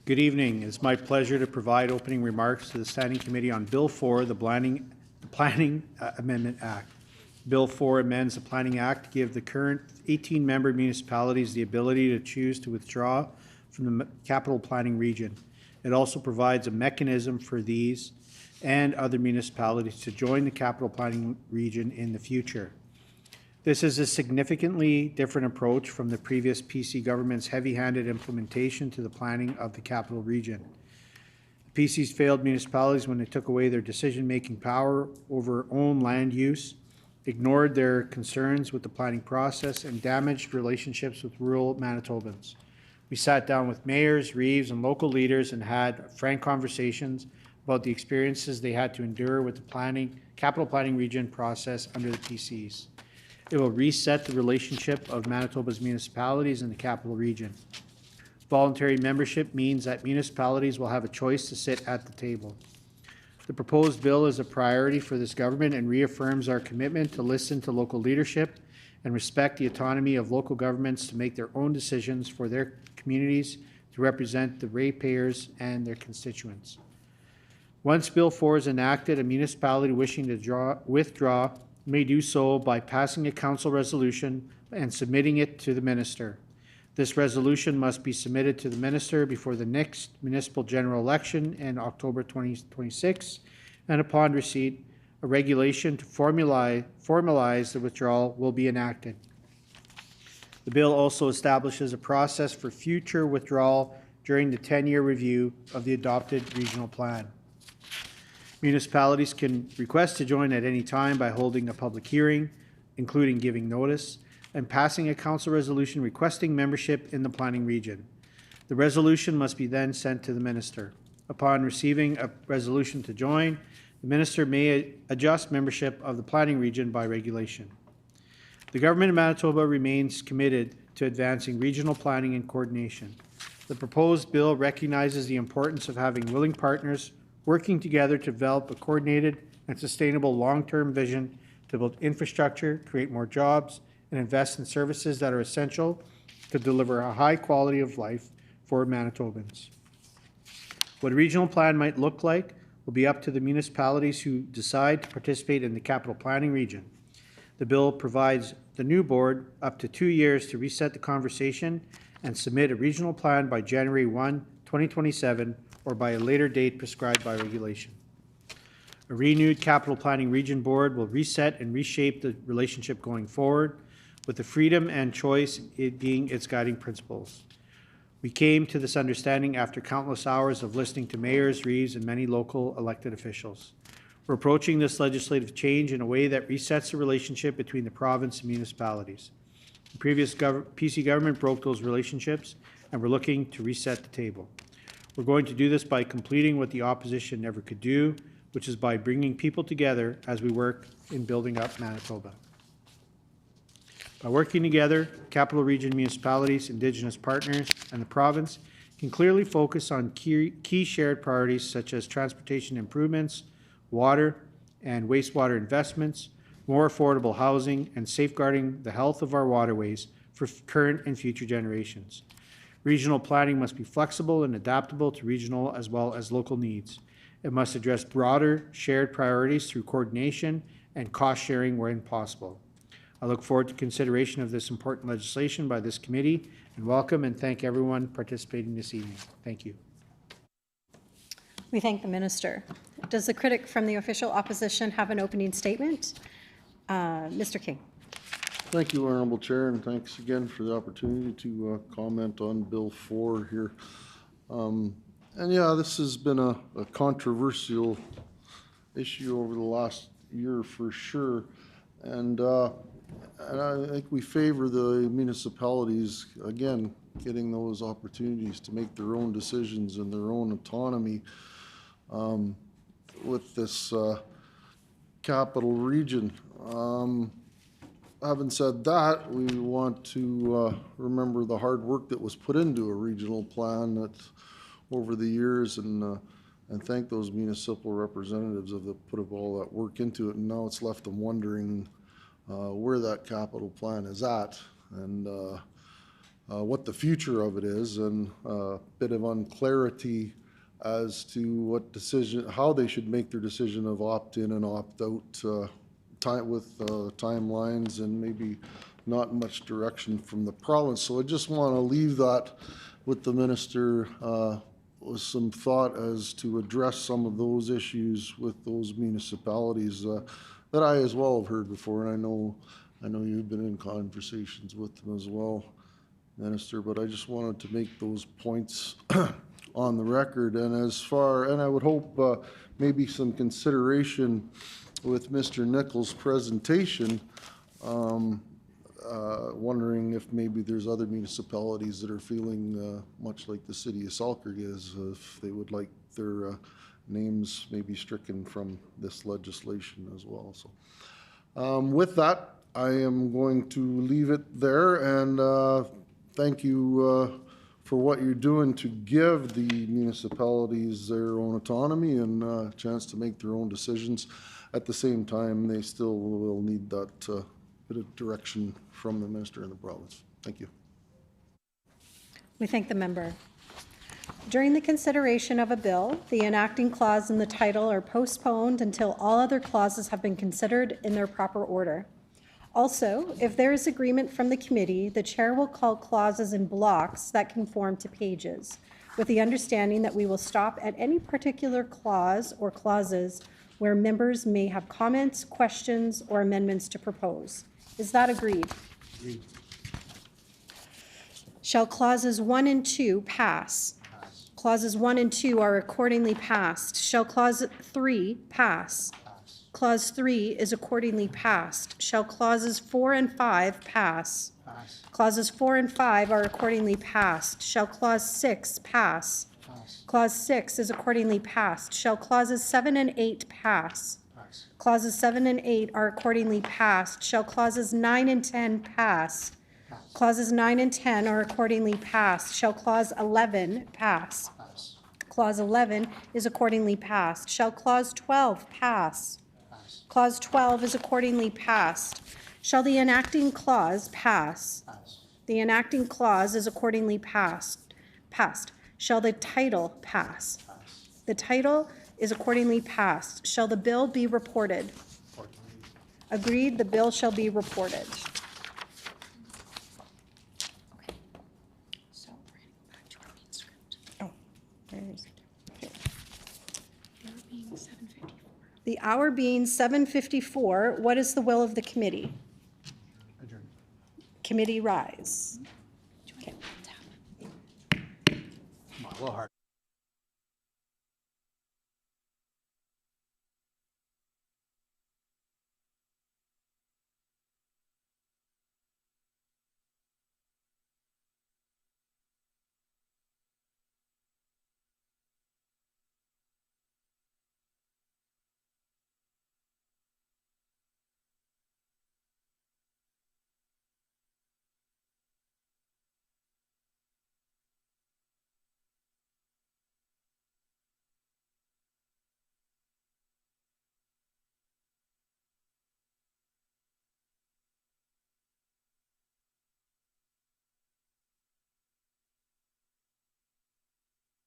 Good evening. It's my pleasure to provide opening remarks to the Standing Committee on Bill 4, the Planning Amendment Act. Bill 4 amends the Planning Act to give the current 18-member municipalities the ability to choose to withdraw from the capital planning region. It also provides a mechanism for these and other municipalities to join the capital planning region in the future. This is a significantly different approach from the previous PC government's heavy-handed implementation to the planning of the capital region. The PCs failed municipalities when they took away their decision-making power over own land use, ignored their concerns with the planning process, and damaged relationships with rural Manitobans. We sat down with mayors, reeves, and local leaders and had frank conversations about the experiences they had to endure with the capital planning region process under the PCs. It will reset the relationship of Manitoba's municipalities in the capital region. Voluntary membership means that municipalities will have a choice to sit at the table. The proposed bill is a priority for this government and reaffirms our commitment to listen to local leadership and respect the autonomy of local governments to make their own decisions for their communities to represent the ratepayers and their constituents. Once Bill 4 is enacted, a municipality wishing to withdraw may do so by passing a council resolution and submitting it to the minister. This resolution must be submitted to the minister before the next municipal general election in October 2026, and upon receipt, a regulation to formalize the withdrawal will be enacted. The bill also establishes a process for future withdrawal during the 10-year review of the adopted regional plan. Municipalities can request to join at any time by holding a public hearing, including giving notice, and passing a council resolution requesting membership in the planning region. The resolution must be then sent to the minister. Upon receiving a resolution to join, the minister may adjust membership of the planning region by regulation. The government of Manitoba remains committed to advancing regional planning and coordination. The proposed bill recognizes the importance of having willing partners working together to develop a coordinated and sustainable long-term vision to build infrastructure, create more jobs, and invest in services that are essential to deliver a high quality of life for Manitobans. What a regional plan might look like will be up to the municipalities who decide to participate in the capital planning region. The bill provides the new board up to 2 years to reset the conversation and submit a regional plan by January 1, 2027, or by a later date prescribed by regulation. A renewed capital planning region board will reset and reshape the relationship going forward, with the freedom and choice being its guiding principles. We came to this understanding after countless hours of listening to mayors, reeves, and many local elected officials. We're approaching this legislative change in a way that resets the relationship between the province and municipalities. The previous PC government broke those relationships, and we're looking to reset the table. We're going to do this by completing what the opposition never could do, which is by bringing people together as we work in building up Manitoba. By working together, capital region municipalities, Indigenous partners, and the province can clearly focus on key shared priorities such as transportation improvements, water and wastewater investments, more affordable housing, and safeguarding the health of our waterways for current and future generations. Regional planning must be flexible and adaptable to regional as well as local needs. It must address broader shared priorities through coordination and cost sharing where possible. I look forward to consideration of this important legislation by this committee and welcome and thank everyone participating this evening. Thank you. We thank the minister. Does the critic from the official opposition have an opening statement? Mr. King. Thank you, Honourable Chair, and thanks again for the opportunity to comment on Bill 4 here. And yeah, this has been a controversial issue over the last year for sure. And I think we favor the municipalities, again, getting those opportunities to make their own decisions and their own autonomy with this capital region. Having said that, we want to remember the hard work that was put into a regional plan that over the years, and thank those municipal representatives that put all that work into it. And now it's left them wondering where that capital plan is at and what the future of it is, and a bit of unclarity as to what decision, how they should make their decision of opt-in and opt-out with timelines, and maybe not much direction from the province. So I just want to leave that with the minister with some thought as to address some of those issues with those municipalities that I as well have heard before, and I know I know you've been in conversations with them as well, Minister, but I just wanted to make those points on the record. And I would hope maybe some consideration with Mr. Nichols' presentation, wondering if maybe there's other municipalities that are feeling much like the city of Selkirk is, if they would like their names maybe stricken from this legislation as well. So with that, I am going to leave it there, and thank you for what you're doing to give the municipalities their own autonomy and a chance to make their own decisions. At the same time, they still will need that bit of direction from the minister in the province. Thank you. We thank the member. During the consideration of a bill, the enacting clause and the title are postponed until all other clauses have been considered in their proper order. Also, if there is agreement from the committee, the chair will call clauses in blocks that conform to pages, with the understanding that we will stop at any particular clause or clauses where members may have comments, questions, or amendments to propose. Is that agreed? Agreed. Shall clauses 1 and 2 pass? Pass. Clauses 1 and 2 are accordingly passed. Shall clause 3 pass? Pass. Clause 3 is accordingly passed. Shall clauses 4 and 5 pass? Pass. Clauses 4 and 5 are accordingly passed. Shall clause 6 pass? Pass. Clause 6 is accordingly passed. Shall clauses 7 and 8 pass? Pass. Clauses 7 and 8 are accordingly passed. Shall clauses 9 and 10 pass? Pass. Clauses 9 and 10 are accordingly passed. Shall clause 11 pass? Pass. Clause 11 is accordingly passed. Shall clause 12 pass? Pass. Clause 12 is accordingly passed. Shall the enacting clause pass? Pass. The enacting clause is accordingly passed. Shall the title pass? Pass. The title is accordingly passed. Shall the bill be reported? Agreed, the bill shall be reported. Okay. So we're going to go back to our main script. Oh, where is it? Okay. The hour being 7:54. The hour being 7:54, what is the will of the committee? Adjourn. Committee rise. Okay. Come on, a little hard.